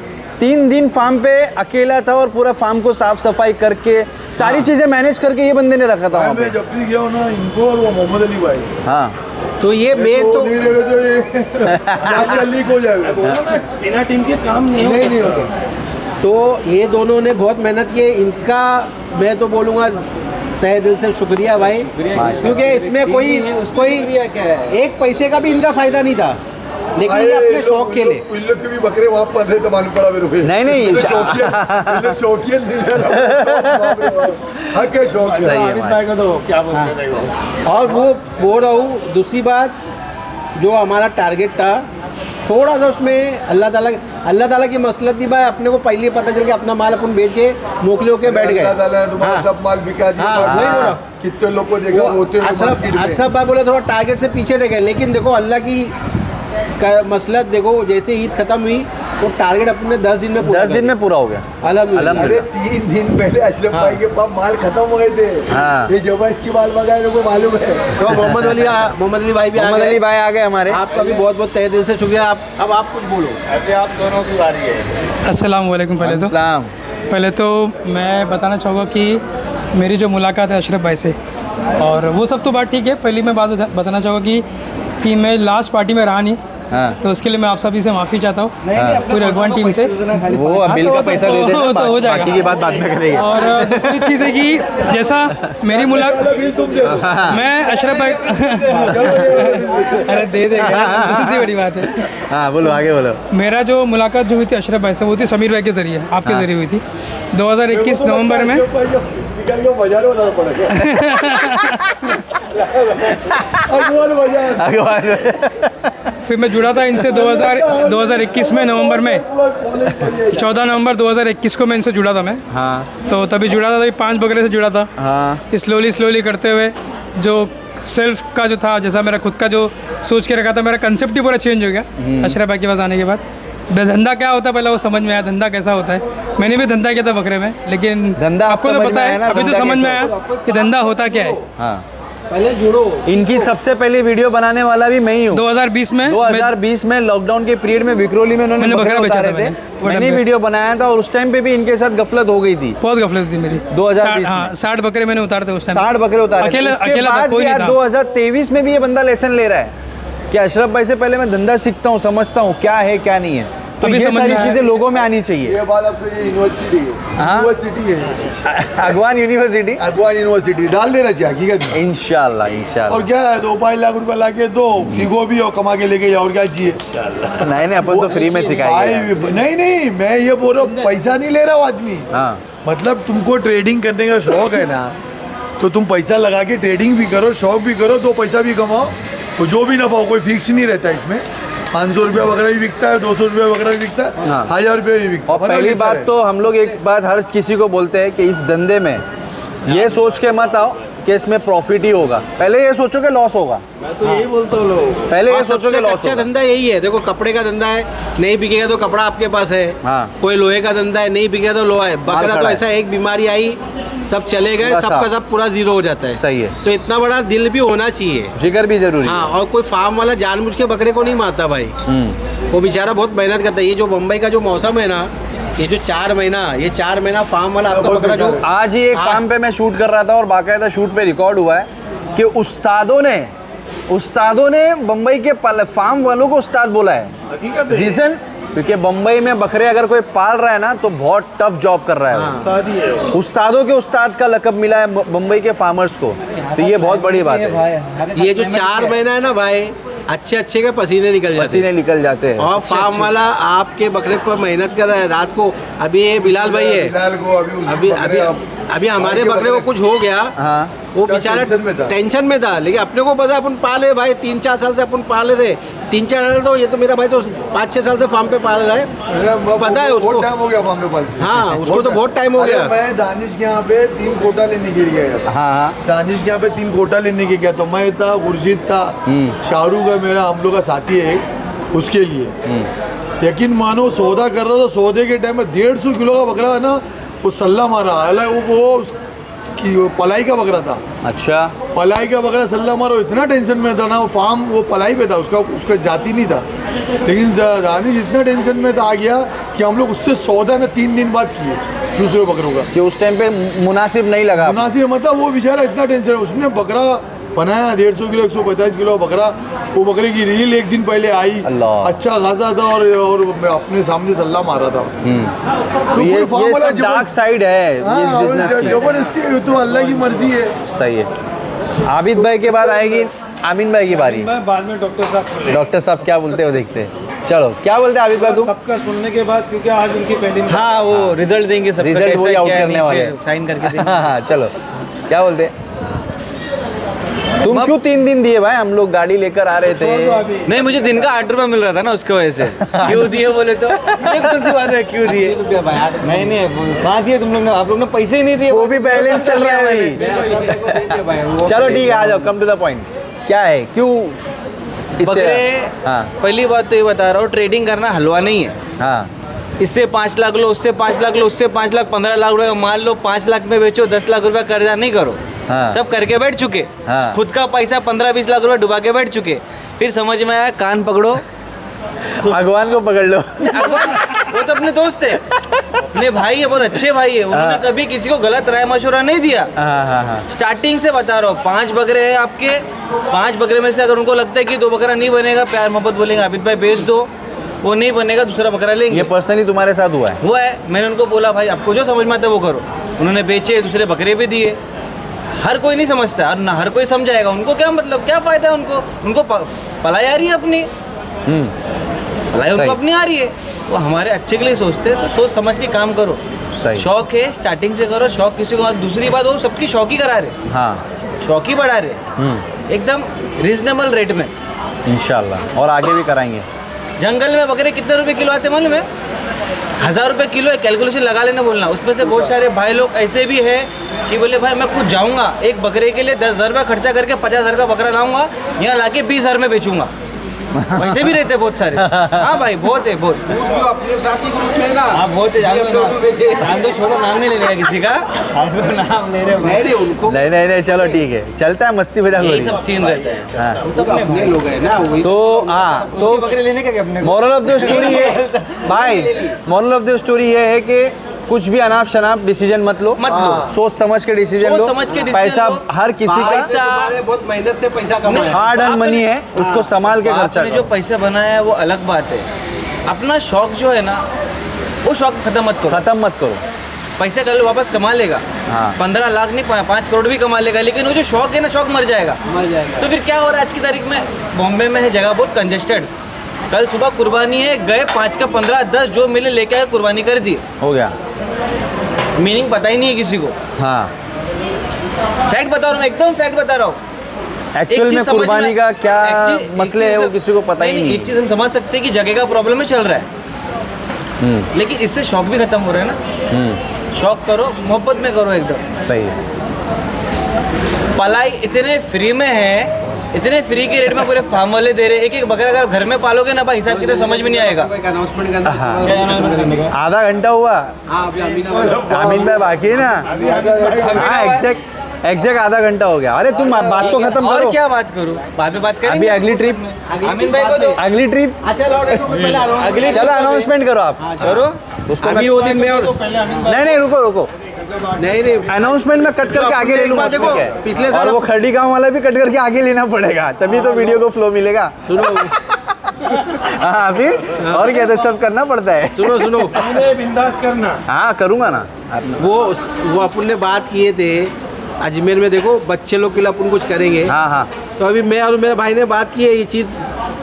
Speaker 3: 3 दिन फार्म पे अकेला था और पूरा फार्म को साफ सफाई करके सारी चीजें मैनेज करके ये बंदे ने रखा था वहाँ पे।
Speaker 2: मैं जब भी गया हूँ ना इनको और वो मोहम्मद अली भाई,
Speaker 3: हाँ
Speaker 2: तो ये मैं तो नहीं रहेगा तो ये लीक हो जाएगा।
Speaker 1: बिना टीम के काम नहीं
Speaker 2: होता।
Speaker 8: तो ये दोनों ने बहुत मेहनत की, इनका मैं तो बोलूँगा तहे दिल से शुक्रिया भाई, क्योंकि इसमें कोई एक पैसे का भी इनका फायदा नहीं था, लेकिन ये अपने शौक के लिए।
Speaker 2: इन लोग के भी बकरे वहाँ पर रहे तो मालूम पड़ा मेरे को।
Speaker 3: नहीं
Speaker 2: शौकिया नहीं है, शौक
Speaker 3: सही है।
Speaker 1: तो क्या बोलते थे।
Speaker 8: और वो बोल रहा हूँ दूसरी बात, जो हमारा टारगेट था थोड़ा सा उसमें अल्लाह ताला की मसलत थी भाई। अपने को पहले पता चल गया अपना माल अपन बेच के मोकले होके बैठ गए।
Speaker 2: हाँ, सब माल बिका दिया।
Speaker 8: हाँ, वही बोल रहा।
Speaker 2: कितने लोग को देखा होते हैं
Speaker 8: अशरफ भाई बोले थोड़ा टारगेट से पीछे रह गए, लेकिन देखो अल्लाह की मसलत, देखो जैसे ईद खत्म हुई वो टारगेट अपने 10 दिन में
Speaker 3: पूरा हो गया।
Speaker 8: अल्हम्दुलिल्लाह।
Speaker 2: अरे 3 दिन पहले अशरफ भाई के पास माल खत्म हो गए थे।
Speaker 3: हाँ।
Speaker 2: ये जबरदस्त की माल मंगाए लोगों को मालूम है।
Speaker 8: तो मोहम्मद अली भाई भी
Speaker 3: आ गए हमारे।
Speaker 8: आपका भी बहुत बहुत तहे दिल से शुक्रिया। अब आप कुछ बोलो।
Speaker 1: अभी आप दोनों की बारी है।
Speaker 9: अस्सलाम वालेकुम। पहले तो मैं बताना चाहूँगा कि मेरी जो मुलाकात है अशरफ भाई से, और वो सब तो बात ठीक है। पहली मैं बात बताना चाहूँगा कि मैं लास्ट पार्टी में रहा नहीं,
Speaker 3: हाँ।
Speaker 9: तो उसके लिए मैं आप सभी से माफ़ी चाहता हूँ पूरी अगवान टीम से।
Speaker 3: वो अब बिल का पैसा दे देना,
Speaker 9: तो हो जाएगा,
Speaker 3: बाकी की बात बाद में करेंगे।
Speaker 9: और दूसरी चीज़ है कि जैसा मेरी मुलाकात मैं अशरफ भाई अरे दे देगा, दूसरी बड़ी बात है।
Speaker 3: हाँ बोलो, आगे बोलो।
Speaker 9: मेरा जो मुलाकात जो हुई थी अशरफ भाई से, वो थी समीर भाई के ज़रिए, आपके ज़रिए हुई थी 2021 नवंबर में। फिर मैं जुड़ा था इनसे 2021 में नवंबर में, 14 नवंबर 2021 को मैं इनसे जुड़ा था मैं।
Speaker 3: हाँ
Speaker 9: तो तभी जुड़ा था, तभी 5 बकरे से जुड़ा था।
Speaker 3: हाँ
Speaker 9: स्लोली करते हुए जो सेल्फ का जो था, जैसा मेरा खुद का जो सोच के रखा था, मेरा कंसेप्ट ही पूरा चेंज हो गया अशरफ भाई के पास आने के बाद। धंधा क्या होता है पहले वो समझ में आया, धंधा कैसा होता है। मैंने भी धंधा किया था बकरे में, लेकिन
Speaker 3: धंधा
Speaker 9: आपको तो पता है, अभी तो समझ में आया कि धंधा होता क्या है।
Speaker 3: हाँ,
Speaker 8: पहले जुड़ो।
Speaker 3: इनकी सबसे पहली वीडियो बनाने वाला भी मैं ही हूँ। 2020 में लॉकडाउन के पीरियड में विक्रोली में उन्होंने बकरे
Speaker 9: बेचा
Speaker 3: उतारे
Speaker 9: था,
Speaker 3: थे। मैंने वीडियो बनाया था और उस टाइम पे भी इनके साथ गफलत हो गई थी,
Speaker 9: बहुत गफलत थी मेरी।
Speaker 3: 2020 में
Speaker 9: 60 बकरे मैंने उतारे थे उस टाइम।
Speaker 3: 60 बकरे उतारे थे। उसके
Speaker 9: अकेला था,
Speaker 3: बाद
Speaker 9: कोई नहीं
Speaker 3: यार
Speaker 9: था।
Speaker 3: 2023 में भी ये बंदा लेसन ले रहा है कि अशरफ भाई से पहले मैं धंधा सीखता हूँ, समझता हूँ क्या है क्या नहीं है। तो
Speaker 9: अभी
Speaker 3: ये
Speaker 9: समझ
Speaker 3: सारी
Speaker 9: में आया।
Speaker 3: चीजें लोगों में आनी चाहिए।
Speaker 2: ये बात आपसे, ये यूनिवर्सिटी है,
Speaker 3: हाँ?
Speaker 2: यूनिवर्सिटी है,
Speaker 3: अगवान यूनिवर्सिटी,
Speaker 2: अगवान यूनिवर्सिटी डाल देना चाहिए हकीकत में।
Speaker 3: इंशाल्लाह
Speaker 2: और क्या है, 2-5 लाख रुपया ला के दो, सीखो भी और कमा के लेके जाओ, और क्या चाहिए।
Speaker 3: नहीं अपन तो फ्री में सिखाएंगे।
Speaker 2: भाई नहीं, मैं ये बोल रहा हूँ, पैसा नहीं ले रहा हूँ आदमी।
Speaker 3: हाँ
Speaker 2: मतलब तुमको ट्रेडिंग करने का शौक है ना, तो तुम पैसा लगा के ट्रेडिंग भी करो, शौक भी करो, 2 पैसा भी कमाओ। तो जो भी नफा हो, कोई फिक्स नहीं रहता इसमें। 500 रुपया वगैरह भी बिकता है, 200 रुपया वगैरह भी बिकता है,
Speaker 3: हाँ।
Speaker 2: 1000 रुपया भी बिकता है।
Speaker 3: और पहली बात तो हम लोग एक बात हर किसी को बोलते हैं कि इस धंधे में ये सोच के मत आओ कि इसमें प्रॉफिट ही होगा, पहले ये सोचो कि लॉस होगा।
Speaker 5: मैं तो यही बोलता हूँ लोग,
Speaker 3: पहले ये
Speaker 8: और
Speaker 3: सोचो
Speaker 8: सबसे
Speaker 3: कि लॉस
Speaker 8: अच्छा
Speaker 3: होगा।
Speaker 8: धंधा यही है। देखो कपड़े का धंधा है, नहीं बिकेगा तो कपड़ा आपके पास है।
Speaker 3: हाँ।
Speaker 8: कोई लोहे का धंधा है, नहीं बिकेगा तो लोहा है। बकरा
Speaker 3: खड़ा
Speaker 8: तो
Speaker 3: है।
Speaker 8: ऐसा एक बीमारी आई, सब चले गए,
Speaker 3: बस
Speaker 8: सबका
Speaker 3: हाँ।
Speaker 8: सब पूरा जीरो हो जाता है।
Speaker 3: सही है।
Speaker 8: तो इतना बड़ा दिल भी होना चाहिए।
Speaker 3: जिगर भी जरूरी
Speaker 8: हाँ,
Speaker 3: है।
Speaker 8: और कोई फार्म वाला जानबूझ के बकरे को नहीं मारता भाई। वो बेचारा बहुत मेहनत करता है। ये जो मुंबई का जो मौसम है ना, ये जो 4 महीना, ये 4 महीना फार्म वाला आपका बकरा जो
Speaker 3: आज ही एक फार्म पे मैं शूट कर रहा था और बाकायदा शूट पे रिकॉर्ड हुआ है कि उस्तादों ने बम्बई के फार्म वालों को उस्ताद बोला है। रीजन क्योंकि बम्बई में बकरे अगर कोई पाल रहा है ना तो बहुत टफ जॉब कर रहा है। उस्तादों के उस्ताद का लक़ब मिला है बम्बई के फार्मर्स को, तो ये बहुत बड़ी बात है।
Speaker 8: ये जो 4 महीना है ना भाई, अच्छे के पसीने निकल जाते हैं। और फार्म वाला आपके बकरे पर मेहनत कर रहा है रात को। अभी ये बिलाल भाई है, अभी हमारे बकरे को कुछ हो गया,
Speaker 3: हाँ।
Speaker 8: वो बेचारा टेंशन में था, लेकिन अपने को पता अपन पाले भाई 3-4 साल से अपन पाले रहे। 3-4 साल तो ये तो मेरा भाई तो 5-6 साल से फार्म पे पाल रहा है, पता है उसको।
Speaker 2: बहुत टाइम हो गया फार्म पे पालते।
Speaker 8: हाँ, उसको तो बहुत टाइम हो गया।
Speaker 2: मैं दानिश के यहाँ पे 3 कोटा लेने के लिए गया था।
Speaker 3: हाँ
Speaker 2: दानिश के यहाँ पे 3 कोटा लेने के गया तो मैं था, खुर्शीद था, शाहरुख है मेरा, हम लोग का साथी है उसके लिए। यकीन मानो सौदा कर रहा था, सौदे के टाइम में 150 किलो का बकरा है ना, वो सल्ला मारा। हालांकि वो पलाई का बकरा था।
Speaker 3: अच्छा,
Speaker 2: पलाई का बकरा सल्ला मारो, इतना टेंशन में था ना, वो फार्म वो पलाई पे था, उसका जाति नहीं था। लेकिन दानिश इतना टेंशन में था आ गया कि हम लोग उससे सौदा ना 3 दिन बाद किए दूसरे बकरों का,
Speaker 3: कि उस टाइम पे मुनासिब नहीं लगा।
Speaker 2: मुनासिब मतलब वो बेचारा इतना टेंशन, उसने बकरा बनाया 150 किलो 145 किलो बकरा। वो बकरे की रील एक दिन पहले आई, अच्छा खासा था, और मैं अपने सामने सल्ला मारा था।
Speaker 3: तो ये सब डार्क साइड है इस बिजनेस की।
Speaker 2: जबरदस्ती है तो अल्लाह की मर्जी है।
Speaker 3: सही है। आबिद भाई के बाद आएगी आमीन भाई की बारी।
Speaker 1: मैं बाद में
Speaker 3: डॉक्टर साहब क्या बोलते हो देखते हैं। चलो क्या बोलते हैं आबिद भाई तुम?
Speaker 1: सबका सुनने के बाद, क्योंकि आज उनकी पेंडिंग।
Speaker 7: हाँ, वो रिजल्ट देंगे, सब
Speaker 3: रिजल्ट वही आउट करने वाले,
Speaker 7: साइन करके देंगे।
Speaker 3: हाँ चलो क्या बोलते हैं? तुम क्यों 3 दिन दिए भाई? हम लोग गाड़ी लेकर आ रहे थे।
Speaker 7: नहीं, मुझे दिन का 8 रुपया मिल रहा था ना, उसके वजह से। क्यों दिए बोले तो एक कौन सी बात है, क्यों दिए? नहीं कहाँ दिए तुम लोग ने? आप लोग ने पैसे ही नहीं दिए।
Speaker 3: वो भी बैलेंस चल रहा है भाई। चलो ठीक है, आ जाओ, कम टू द पॉइंट। क्या है, क्यों
Speaker 7: बकरे? हाँ, पहली बात तो ये बता रहा हूँ, ट्रेडिंग करना हलवा नहीं है।
Speaker 3: हाँ,
Speaker 7: इससे 5 लाख लो, उससे 5 लाख लो, उससे 5 लाख, 15 लाख रुपए का माल लो, 5 लाख में बेचो, 10 लाख रुपए कर्जा नहीं करो।
Speaker 3: हाँ।
Speaker 7: सब करके बैठ चुके।
Speaker 3: हाँ।
Speaker 7: खुद का पैसा 15-20 लाख रुपए डुबा के बैठ चुके। फिर समझ में आया, कान पकड़ो,
Speaker 3: भगवान को पकड़ लो।
Speaker 7: वो तो अपने दोस्त है। अपने भाई है, बहुत अच्छे भाई है, उन्होंने कभी किसी को गलत राय मशवरा नहीं दिया।
Speaker 3: हाँ।
Speaker 7: स्टार्टिंग से बता रहा हूँ, 5 बकरे हैं आपके, 5 बकरे में से अगर उनको लगता है कि 2 बकरा नहीं बनेगा, प्यार मोहब्बत बोलेंगे आबिद भाई बेच दो, वो नहीं बनेगा दूसरा बकरा लेंगे।
Speaker 3: ये पर्सनली तुम्हारे साथ हुआ है?
Speaker 7: हुआ है। मैंने उनको बोला भाई आपको जो समझ में आता है वो करो, उन्होंने बेचे, दूसरे बकरे भी दिए। हर कोई नहीं समझता और ना हर कोई समझाएगा, उनको क्या मतलब, क्या फ़ायदा है उनको पलाई आ रही है अपनी, पलाई उनको अपनी आ रही है, वो हमारे अच्छे के लिए सोचते हैं, तो सोच समझ के काम करो।
Speaker 3: सही।
Speaker 7: शौक है स्टार्टिंग से करो, शौक किसी को, और दूसरी बात वो सबकी शौक ही करा रहे,
Speaker 3: हाँ,
Speaker 7: शौक ही बढ़ा रहे एकदम रीजनेबल रेट में
Speaker 3: इंशाल्लाह, और आगे भी कराएंगे।
Speaker 7: जंगल में बकरे कितने रुपए किलो आते मालूम है? 1000 रुपये किलो है, कैलकुलेशन लगा लेना बोलना। उसमें से बहुत सारे भाई लोग ऐसे भी हैं कि बोले भाई मैं खुद जाऊंगा एक बकरे के लिए 10,000 रुपये खर्चा करके 50,000 का बकरा लाऊंगा, यहाँ लाके 20,000 में बेचूंगा, वैसे भी रहते बहुत सारे। हाँ भाई बहुत है, बहुत
Speaker 8: अपने साथी ग्रुप में ना।
Speaker 7: हाँ बहुत है, नाम तो छोड़ो, नाम नहीं लेने का किसी का, नाम ले रहे
Speaker 8: उनको
Speaker 3: नहीं, चलो ठीक है, चलता है, मस्ती मजाक हो
Speaker 7: यही
Speaker 3: रही
Speaker 7: सब
Speaker 3: है।
Speaker 7: सीन रहता है।
Speaker 3: हाँ।
Speaker 8: अपने लोग हैं ना, वही
Speaker 3: तो हाँ, तो
Speaker 7: बकरे लेने का क्या अपने को?
Speaker 3: मोरल ऑफ द स्टोरी ये भाई, मोरल ऑफ द स्टोरी ये है कि कुछ भी अनाप शनाप डिसीजन मत लो, सोच समझ के डिसीजन
Speaker 7: सोच
Speaker 3: लो।
Speaker 7: समझ के decision
Speaker 3: पैसा
Speaker 7: लो।
Speaker 3: हर किसी का
Speaker 8: तुम्हारे बहुत मेहनत से पैसा कमाया।
Speaker 3: हार्ड अर्न मनी है, उसको संभाल के खर्चा
Speaker 7: आपने जो
Speaker 3: करो।
Speaker 7: पैसा बनाया है वो अलग बात है, अपना शौक जो है ना वो शौक खत्म मत करो।
Speaker 3: खत्म मत करो।
Speaker 7: पैसे कल वापस कमा लेगा,
Speaker 3: हाँ।
Speaker 7: 15 लाख नहीं 5 करोड़ भी कमा लेगा, लेकिन वो जो शौक है ना, शौक मर जाएगा। तो फिर क्या हो रहा है आज की तारीख में? बॉम्बे में है जगह बहुत कंजेस्टेड, कल सुबह कुर्बानी है, गए 5 का 15 10 जो मिले लेके आए, कुर्बानी कर दी,
Speaker 3: हो गया।
Speaker 7: मीनिंग पता ही नहीं है किसी को।
Speaker 3: हाँ,
Speaker 7: फैक्ट बता रहा हूँ, एकदम फैक्ट बता रहा हूँ।
Speaker 3: एक्चुअल में कुर्बानी का क्या मसले है वो किसी को पता ही नहीं।
Speaker 7: एक चीज़ हम समझ सकते हैं कि जगह का प्रॉब्लम में चल रहा है, लेकिन इससे शौक भी खत्म हो रहा है ना। शौक करो, मोहब्बत में करो, एकदम
Speaker 3: सही है।
Speaker 7: पलाई इतने फ्री में है, इतने फ्री के रेट में पूरे फार्म वाले दे रहे हैं। एक बकरा अगर घर में पालोगे ना भाई, हिसाब की तो समझ में नहीं आएगा।
Speaker 8: अनाउंसमेंट करना।
Speaker 3: हाँ। आधा घंटा हुआ,
Speaker 8: हाँ अभी
Speaker 3: आमीन भाई बाकी है ना। हाँ, एग्जैक्ट आधा घंटा हो गया। अरे तुम बात तो खत्म
Speaker 7: और
Speaker 3: करो।
Speaker 7: क्या बात करूं, बाद में बात करेंगे।
Speaker 3: अभी अगली ट्रिप,
Speaker 7: आमीन भाई को दो।
Speaker 3: अगली ट्रिप,
Speaker 7: अगली
Speaker 3: चलो अनाउंसमेंट करो आप।
Speaker 7: करो
Speaker 3: उसको
Speaker 8: अभी वो दिन में और
Speaker 3: नहीं रुको,
Speaker 8: नहीं
Speaker 3: अनाउंसमेंट में कट करके आगे ले लूंगा।
Speaker 8: देखो, पिछले साल
Speaker 3: और वो खड़ी गांव वाला भी कट करके आगे लेना पड़ेगा, तभी तो वीडियो को फ्लो मिलेगा।
Speaker 8: सुनो
Speaker 3: हाँ, फिर और क्या, तो सब करना पड़ता है।
Speaker 8: सुनो
Speaker 1: बिंदास करना।
Speaker 3: हाँ करूँगा ना।
Speaker 8: वो अपन ने बात किए थे अजमेर में, देखो बच्चे लोग के लिए अपन कुछ करेंगे।
Speaker 3: हाँ।
Speaker 8: तो अभी मैं और मेरे भाई ने बात की है ये चीज़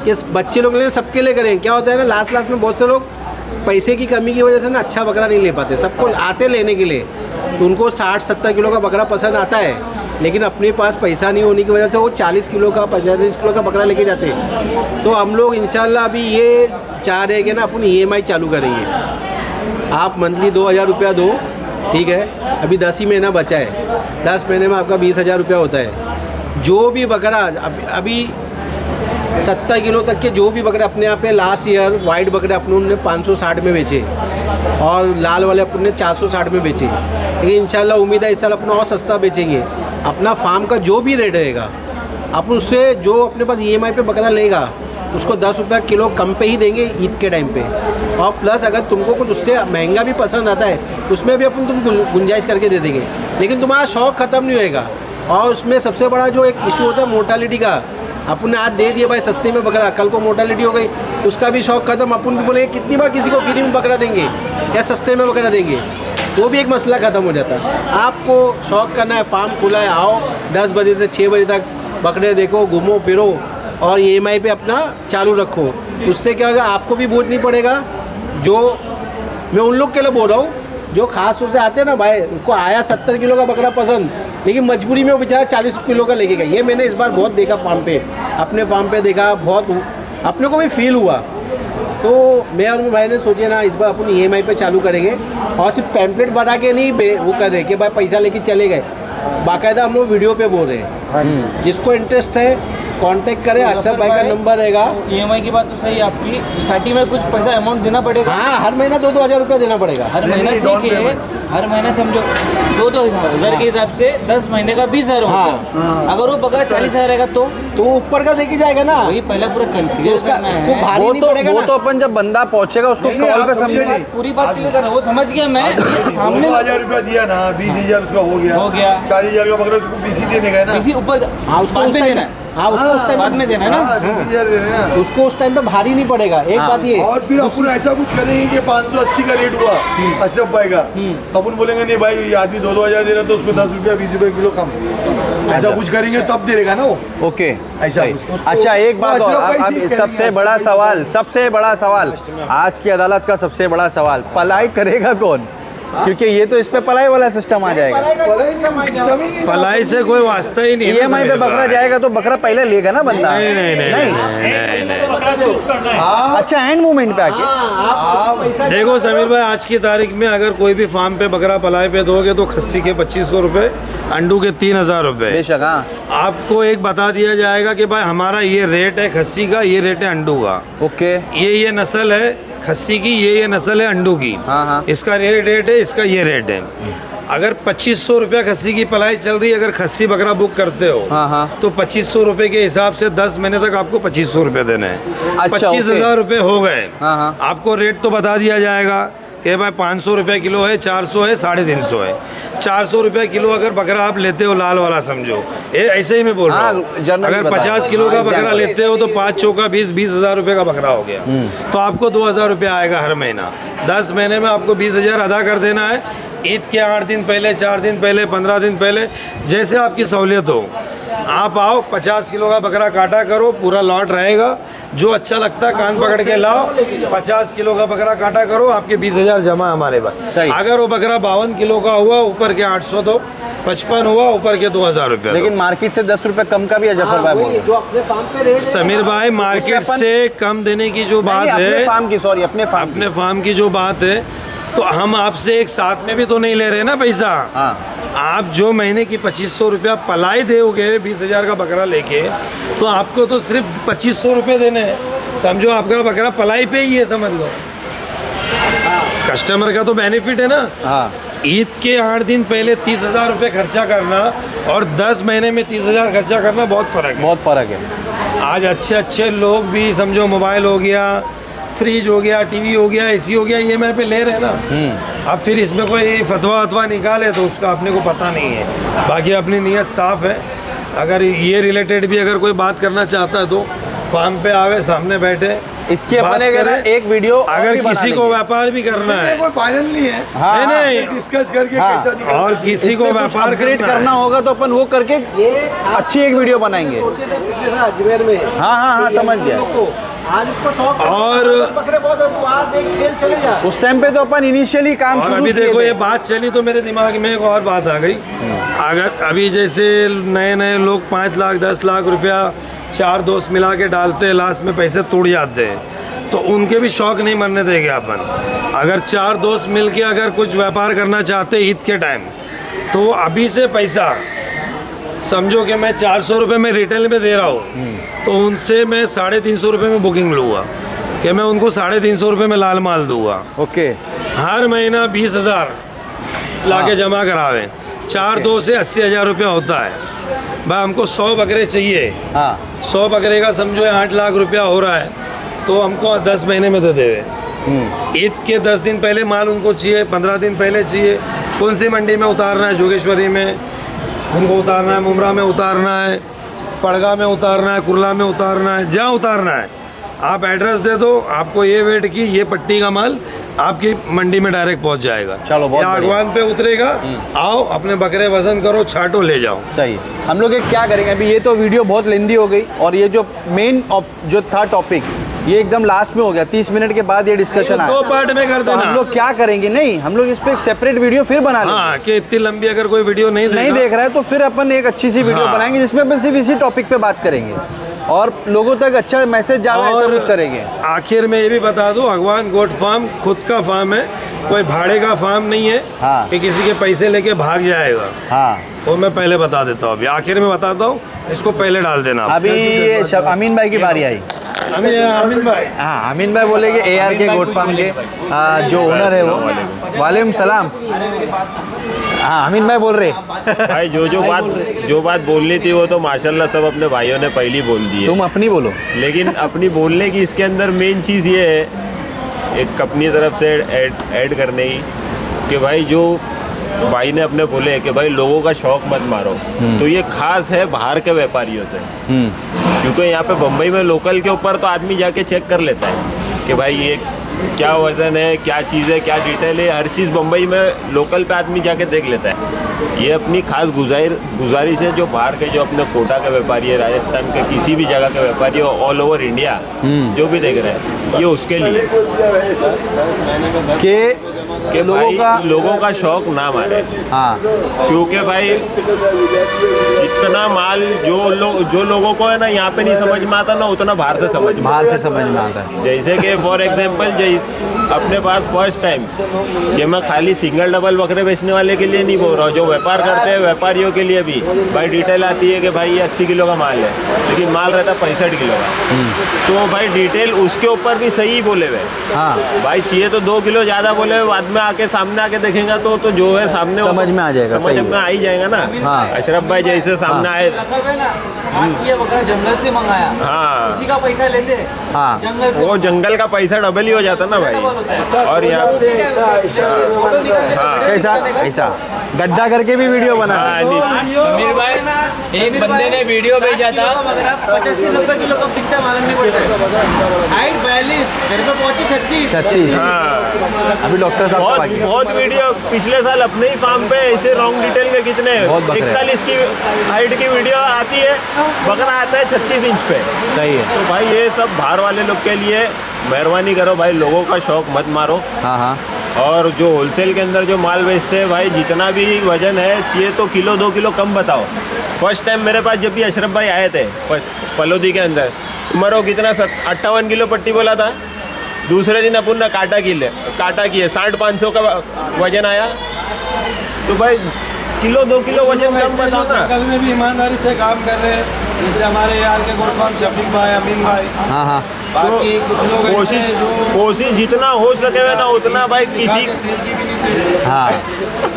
Speaker 8: कि बच्चे लोग के लिए, सबके लिए करेंगे। क्या होता है ना, लास्ट में बहुत से लोग पैसे की कमी की वजह से ना अच्छा बकरा नहीं ले पाते। सबको आते लेने के लिए, तो उनको 60-70 किलो का बकरा पसंद आता है, लेकिन अपने पास पैसा नहीं होने की वजह से वो 40 किलो का 50 किलो का बकरा लेके जाते हैं। तो हम लोग इंशाल्लाह अभी ये चाह रहे हैं कि ना अपन EMI चालू करेंगे। आप मंथली 2,000 रुपया दो, ठीक है। अभी 10 ही महीना बचा है, 10 महीने में आपका 20,000 रुपया होता है। जो भी बकरा अभी 70 किलो तक के जो भी बकरे अपने यहाँ पे लास्ट ईयर वाइट बकरे अपने उन्होंने 560 में बेचे और लाल वाले अपने 460 में बेचे। लेकिन इंशाल्लाह उम्मीद है इस साल अपना और सस्ता बेचेंगे। अपना फार्म का जो भी रेट रहेगा, अपन उससे जो अपने पास EMI पे बकरा लेगा उसको 10 रुपये किलो कम पे ही देंगे ईद के टाइम पे। और प्लस अगर तुमको कुछ उससे महंगा भी पसंद आता है, उसमें भी अपन तुम गुंजाइश करके दे देंगे। लेकिन तुम्हारा शौक़ ख़त्म नहीं होएगा। और उसमें सबसे बड़ा जो एक इशू होता है मोर्टालिटी का, अपन ने आज दे दिया भाई सस्ते में बकरा, कल को मोर्टालिटी हो गई, उसका भी शौक़ खत्म। अपन भी बोलेंगे कितनी बार किसी को फ्री में बकरा देंगे या सस्ते में बकरा देंगे, वो भी एक मसला ख़त्म हो जाता है। आपको शौक़ करना है, फार्म खुला है, आओ 10 बजे से 6 बजे तक बकरे देखो, घूमो फिरो और EMI पे अपना चालू रखो। उससे क्या होगा, आपको भी बोझ नहीं पड़ेगा। जो मैं उन लोग के लिए बोल रहा हूँ जो खास तौर से आते हैं ना भाई, उसको आया 70 किलो का बकरा पसंद, लेकिन मजबूरी में वो बेचारा 40 किलो का लेके गया। ये मैंने इस बार बहुत देखा फार्म पे, अपने फार्म पे देखा, बहुत अपने को भी फील हुआ। तो मैं और मेरे भाई ने सोचे ना इस बार अपन EMI पे चालू करेंगे और सिर्फ पैम्पलेट बना के नहीं वो कर रहे कि भाई पैसा लेके चले गए, बाकायदा हम लोग वीडियो पे बोल रहे हैं। जिसको इंटरेस्ट है कांटेक्ट करें, अशरफ भाई का नंबर रहेगा।
Speaker 7: EMI की बात तो सही है आपकी, स्टार्टिंग में कुछ पैसा अमाउंट देना पड़ेगा।
Speaker 8: हाँ, हर महीना 2-2 हज़ार रुपया देना पड़ेगा।
Speaker 7: हर महीना ठीक है, हर महीना समझो 2-2 हज़ार के हिसाब से 10 महीने का 20,000 होगा। अगर वो बकरा 40,000 रहेगा तो
Speaker 8: ऊपर का देके जाएगा ना,
Speaker 7: वही पहले पूरा
Speaker 8: तो उसको भारी नहीं पड़ेगा
Speaker 3: वो
Speaker 8: ना।
Speaker 3: तो अपन जब बंदा पहुंचेगा उसको कॉल पे समझे नहीं।
Speaker 7: पूरी बात क्लियर करना, वो समझ गया मैं। सामने
Speaker 2: 1000 रुपया दिया ना, 20,000 उसका हो गया। 40,000 का बकरा उसको 20 देने का है ना।
Speaker 7: इसी ऊपर
Speaker 8: हाँ, उसको
Speaker 7: बाद
Speaker 8: उस
Speaker 7: में
Speaker 8: टाइम
Speaker 7: देना है।
Speaker 8: हाँ, उसको उस टाइम
Speaker 7: बाद में देना है ना।
Speaker 2: 20,000 देने ना।
Speaker 8: उसको उस टाइम पे भारी नहीं पड़ेगा। एक बात ये,
Speaker 2: और फिर अपन ऐसा कुछ करेंगे कि 580 का रेट हुआ अशरफ भाई का, तो अपन बोलेंगे नहीं भाई ये आदमी 2-2 हज़ार दे रहा तो उसको 10 रुपया 20 रुपये किलो कम, ऐसा कुछ करेंगे तब देगा ना वो।
Speaker 3: ओके,
Speaker 2: ऐसा
Speaker 3: सही।
Speaker 2: कुछ।
Speaker 3: अच्छा, एक बात
Speaker 2: वो
Speaker 3: और,
Speaker 2: अशरफ भाई
Speaker 3: अब
Speaker 2: से ही
Speaker 3: सबसे
Speaker 2: करेंगे,
Speaker 3: बड़ा
Speaker 2: अशरफ
Speaker 3: सवाल, सबसे बड़ा सवाल आज की अदालत का सबसे बड़ा सवाल, पलाई करेगा कौन? क्योंकि ये तो इस पे पलाई वाला सिस्टम आ जाएगा।
Speaker 1: पलाई से कोई वास्ता ही नहीं है ना
Speaker 3: EMI पे
Speaker 1: समीर
Speaker 3: बकरा
Speaker 1: भाई।
Speaker 3: जाएगा तो बकरा पहले लेगा ना बंदा।
Speaker 1: नहीं नहीं नहीं नहीं, नहीं, नहीं।
Speaker 3: अच्छा, एंड मोमेंट पे आके
Speaker 1: देखो समीर भाई, आज की तारीख में अगर कोई भी फार्म पे बकरा पलाई पे दोगे तो खस्सी के 2500 रुपये, अंडू के 3,000 रुपये।
Speaker 3: बेशक। हाँ,
Speaker 1: आपको एक बता दिया जाएगा कि भाई हमारा ये रेट है खस्सी का, ये रेट है अंडू का,
Speaker 3: ओके।
Speaker 1: ये नस्ल है खस्सी की, ये नस्ल है अंडू की,
Speaker 3: हाँ, हाँ।
Speaker 1: इसका ये रेट है, इसका ये रेट है। अगर 2500 रुपया खस्सी की पलाई चल रही है, अगर खस्सी बकरा बुक करते हो
Speaker 3: हाँ, हाँ।
Speaker 1: तो 2500 रुपये के हिसाब से 10 महीने तक आपको 2500 रुपये देने हैं।
Speaker 3: अच्छा,
Speaker 1: 25,000 रुपये हो गए।
Speaker 3: हाँ, हाँ।
Speaker 1: आपको रेट तो बता दिया जाएगा कि भाई 500 रुपये किलो है, 400 है, 350 है। 400 रुपये किलो अगर बकरा आप लेते हो लाल वाला समझो, ये ऐसे ही मैं बोल रहा
Speaker 3: हाँ,
Speaker 1: हूँ।
Speaker 3: जनरली
Speaker 1: अगर
Speaker 3: बता।
Speaker 1: 50 किलो का
Speaker 3: हाँ,
Speaker 1: बकरा
Speaker 3: example।
Speaker 1: लेते हो तो 5 चौका 20,000 रुपये का बकरा हो गया, तो आपको 2,000 रुपये आएगा हर महीना। 10 महीने में आपको 20,000 अदा कर देना है। ईद के 8 दिन पहले, 4 दिन पहले, 15 दिन पहले, जैसे आपकी सहूलियत हो। आप आओ, 50 किलो का बकरा काटा करो, पूरा लॉट रहेगा। जो अच्छा लगता है कान पकड़ के लाओ, 50 किलो का बकरा काटा करो, आपके 20,000 जमा हमारे पास।
Speaker 3: सही।
Speaker 1: अगर वो बकरा 52 किलो का हुआ, ऊपर के 800 तो 55 हुआ, ऊपर के 2,000 रुपये।
Speaker 3: लेकिन मार्केट से 10 रुपए कम का भी है जफर भाई बोल रहे हैं।
Speaker 8: जो अपने फार्म पे रेट
Speaker 1: समीर भाई, मार्केट से कम देने की जो बात
Speaker 3: नहीं, अपने
Speaker 1: है,
Speaker 3: फार्म की, सॉरी, अपने फार्म
Speaker 1: अपने फार्म की जो बात है, तो हम आपसे एक साथ में भी तो नहीं ले रहे ना पैसा।
Speaker 3: हाँ।
Speaker 1: आप जो महीने की 2500 रुपया पलाई दोगे 20,000 का बकरा लेके, तो आपको तो सिर्फ 2500 रुपये देने हैं। समझो आपका बकरा पलाई पे ही है, समझ लो। कस्टमर का तो बेनिफिट है ना।
Speaker 3: हाँ।
Speaker 1: ईद के 8 दिन पहले 30,000 रुपये खर्चा करना और 10 महीने में 30,000 खर्चा करना बहुत फ़र्क है।
Speaker 3: बहुत फ़र्क है।
Speaker 1: आज अच्छे अच्छे लोग भी समझो, मोबाइल हो गया, फ्रिज हो गया, टीवी हो गया, एसी हो गया, EMI पे ले रहे हैं ना। अब फिर इसमें कोई फतवा निकाले तो उसका अपने को पता नहीं है। बाकी अपनी नीयत साफ़ है। अगर ये रिलेटेड भी अगर कोई बात करना चाहता है तो फार्म पे आवे, सामने बैठे,
Speaker 3: इसके
Speaker 1: बात
Speaker 3: अपने
Speaker 1: करें।
Speaker 3: एक वीडियो और
Speaker 1: अगर
Speaker 3: भी बना
Speaker 1: किसी को
Speaker 3: लेंगे।
Speaker 1: व्यापार भी करना है,
Speaker 2: कोई फाइनल नहीं है।
Speaker 3: हाँ,
Speaker 1: नहीं,
Speaker 2: डिस्कस करके
Speaker 3: हाँ।
Speaker 2: कैसा दिखा-
Speaker 1: और किसी को
Speaker 3: इसमें कुछ
Speaker 1: व्यापार
Speaker 3: अपग्रेड
Speaker 1: करना
Speaker 3: करना होगा तो अपन वो करके अच्छी एक वीडियो बनाएंगे।
Speaker 8: सोचे थे पिछले साल अजमेर में।
Speaker 3: हाँ, हाँ, हाँ, समझ गया।
Speaker 8: आज उसको शौक है,
Speaker 1: और-
Speaker 8: बकरे बहुत है, तू आ देख खेल चले जा।
Speaker 3: उस टाइम पे तो अपन इनिशियली काम
Speaker 1: और
Speaker 3: शुरू
Speaker 1: अभी
Speaker 3: किए
Speaker 1: देखो
Speaker 3: थे।
Speaker 1: ये बात चली तो मेरे दिमाग में एक और बात आ गई। अगर अभी जैसे नए नए लोग 5 लाख 10 लाख रुपया 4 दोस्त मिला के डालते हैं, लास्ट में पैसे टूट जाते हैं, तो उनके भी शौक नहीं मरने देंगे अपन। अगर 4 दोस्त मिल के अगर कुछ व्यापार करना चाहते ईद के टाइम, तो अभी से पैसा समझो कि मैं 400 रुपये में रिटेल में दे रहा हूँ, तो उनसे मैं 350 रुपये में बुकिंग लूँगा कि मैं उनको 350 रुपये में लाल माल दूँगा।
Speaker 3: ओके।
Speaker 1: हर महीना 20,000 लाके जमा करावें, 4-2 से 80,000 रुपया होता है। भाई हमको 100 बकरे चाहिए,
Speaker 3: हाँ।
Speaker 1: 100 बकरे का समझो 8 लाख रुपया हो रहा है, तो हमको 10 महीने में दे देवे। ईद के 10 दिन पहले माल उनको चाहिए, 15 दिन पहले चाहिए। कौन सी मंडी में उतारना है? जोगेश्वरी में उनको उतारना है, मुमरा में उतारना है, पड़गा में उतारना है, कुरला में उतारना है, जहाँ उतारना है आप एड्रेस दे दो, आपको ये वेट की ये पट्टी का माल आपकी मंडी में डायरेक्ट पहुंच जाएगा।
Speaker 3: चलो, बहुत
Speaker 1: या
Speaker 3: बढ़िया।
Speaker 1: आगवान पे उतरेगा, आओ अपने बकरे वजन करो, छाटो, ले जाओ।
Speaker 3: सही। हम लोग एक क्या करेंगे, अभी ये तो वीडियो बहुत लेंदी हो गई और ये जो मेन जो था टॉपिक ये एकदम लास्ट में हो गया। 30 मिनट के बाद ये डिस्कशन आया।
Speaker 1: 2 पार्ट में कर
Speaker 3: तो
Speaker 1: देना।
Speaker 3: हम लोग क्या करेंगे, नहीं हम लोग इस पे एक सेपरेट वीडियो फिर बना लेंगे।
Speaker 1: हाँ, कि इतनी लंबी अगर कोई वीडियो नहीं
Speaker 3: देख रहा है तो फिर अपन एक अच्छी सी वीडियो
Speaker 1: हाँ।
Speaker 3: बनाएंगे जिसमें अपन सिर्फ इसी टॉपिक पे बात करेंगे और लोगों तक अच्छा मैसेज जा रहा है, ऐसा कुछ करेंगे।
Speaker 1: आखिर में ये भी बता दूं, अगवान गोट फार्म खुद का फार्म है, कोई भाड़े का फार्म नहीं है
Speaker 3: हाँ।
Speaker 1: कि किसी के पैसे लेके भाग जाएगा।
Speaker 3: हाँ
Speaker 1: वो मैं पहले बता देता हूँ, अभी आखिर में बताता हूँ, इसको पहले डाल देना आप।
Speaker 3: अभी ये अमीन भाई की बारी आई।
Speaker 1: अमीन भाई,
Speaker 3: हाँ अमीन भाई बोले कि AR के गोट फार्म के जो ओनर है वो। वालेकुम सलाम। हाँ अमीन भाई बोल रहे।
Speaker 10: भाई जो बात बोलनी थी वो तो माशाल्लाह सब अपने भाइयों ने पहली बोल दी है।
Speaker 3: तुम अपनी बोलो।
Speaker 10: लेकिन अपनी बोलने की इसके अंदर मेन चीज़ ये है, एक अपनी तरफ से ऐड करने की, कि भाई जो भाई ने अपने बोले कि भाई लोगों का शौक मत मारो, तो ये खास है बाहर के व्यापारियों से। क्योंकि यहाँ पे बम्बई में लोकल के ऊपर तो आदमी जाके चेक कर लेता है कि भाई ये क्या वजन है, क्या चीज़ है, क्या डिटेल है, हर चीज़ बम्बई में लोकल पे आदमी जाके देख लेता है। ये अपनी खास गुजारिश है जो बाहर के, जो अपने कोटा के व्यापारी है, राजस्थान के किसी भी जगह के व्यापारी हो, ऑल ओवर इंडिया जो भी देख रहे हैं, ये उसके लिए कि लोगों का शौक ना मारे।
Speaker 3: हाँ
Speaker 10: क्योंकि भाई इतना माल जो लोगों को है ना यहाँ पे नहीं समझ में आता ना, उतना बाहर से समझ में आता है। जैसे कि फॉर एग्जांपल अपने पास फर्स्ट टाइम, ये मैं खाली सिंगल डबल बकरे बेचने वाले के लिए नहीं बोल रहा हूँ, जो व्यापार करते हैं व्यापारियों के लिए भी भाई डिटेल आती है कि भाई ये 80 किलो का माल है, लेकिन माल रहता है 65 किलो का। तो भाई डिटेल उसके ऊपर भी सही बोले हुए।
Speaker 3: हाँ
Speaker 10: भाई चाहिए तो 2 किलो ज़्यादा बोले हुए, बाद में आके सामने आके देखेंगा तो जो है सामने
Speaker 3: समझ में आ जाएगा।
Speaker 10: समझ में आ ही जाएगा ना।
Speaker 3: हाँ।
Speaker 10: अशरफ भाई जैसे सामने आए,
Speaker 7: ये बकरा जंगल से मंगाया,
Speaker 10: हाँ
Speaker 7: उसी का पैसा लेते।
Speaker 3: हाँ
Speaker 7: जंगल से
Speaker 10: वो जंगल का पैसा डबल ही हो जाता ना भाई। और यहाँ हाँ
Speaker 3: कैसा ऐसा गड्ढा करके भी वीडियो बना।
Speaker 4: समीर भाई, एक बंदे ने वीडियो भेजा था,
Speaker 7: 85-90 किलो का बिकता मालूम नहीं पड़ता। हाइट 42, घर पे पहुंची 36।
Speaker 10: हाँ
Speaker 3: अभी डॉक्टर साहब का बाकी है।
Speaker 10: बहुत वीडियो पिछले साल अपने ही फार्म पे ऐसे रॉन्ग डिटेल के कितने
Speaker 3: बहुत बकरे।
Speaker 10: 41 की हाइट की वीडियो आती है, बकरा आता है 36 इंच पे।
Speaker 3: सही है।
Speaker 10: तो भाई ये सब बाहर वाले लोग के लिए मेहरबानी करो भाई, लोगों का शौक मत मारो।
Speaker 3: हाँ हाँ
Speaker 10: और जो होलसेल के अंदर जो माल बेचते हैं भाई, जितना भी वजन है चाहिए तो किलो 2 किलो कम बताओ। फर्स्ट टाइम मेरे पास जब भी अशरफ भाई आए थे फलोदी के अंदर, मरो कितना 58 किलो पट्टी बोला था, दूसरे दिन अपन ने काटा किए 500 का वजन आया। तो भाई किलो 2 किलो वजन कम बताओ ना।
Speaker 1: कल में भी ईमानदारी से काम कर रहे हैं, जैसे हमारे यार के गोट फार्म शफीक भाई, अमीन भाई।
Speaker 3: हाँ हाँ
Speaker 1: बाकी कुछ लोग
Speaker 10: कोशिश जितना हो सके ना उतना भाई किसी।
Speaker 3: हाँ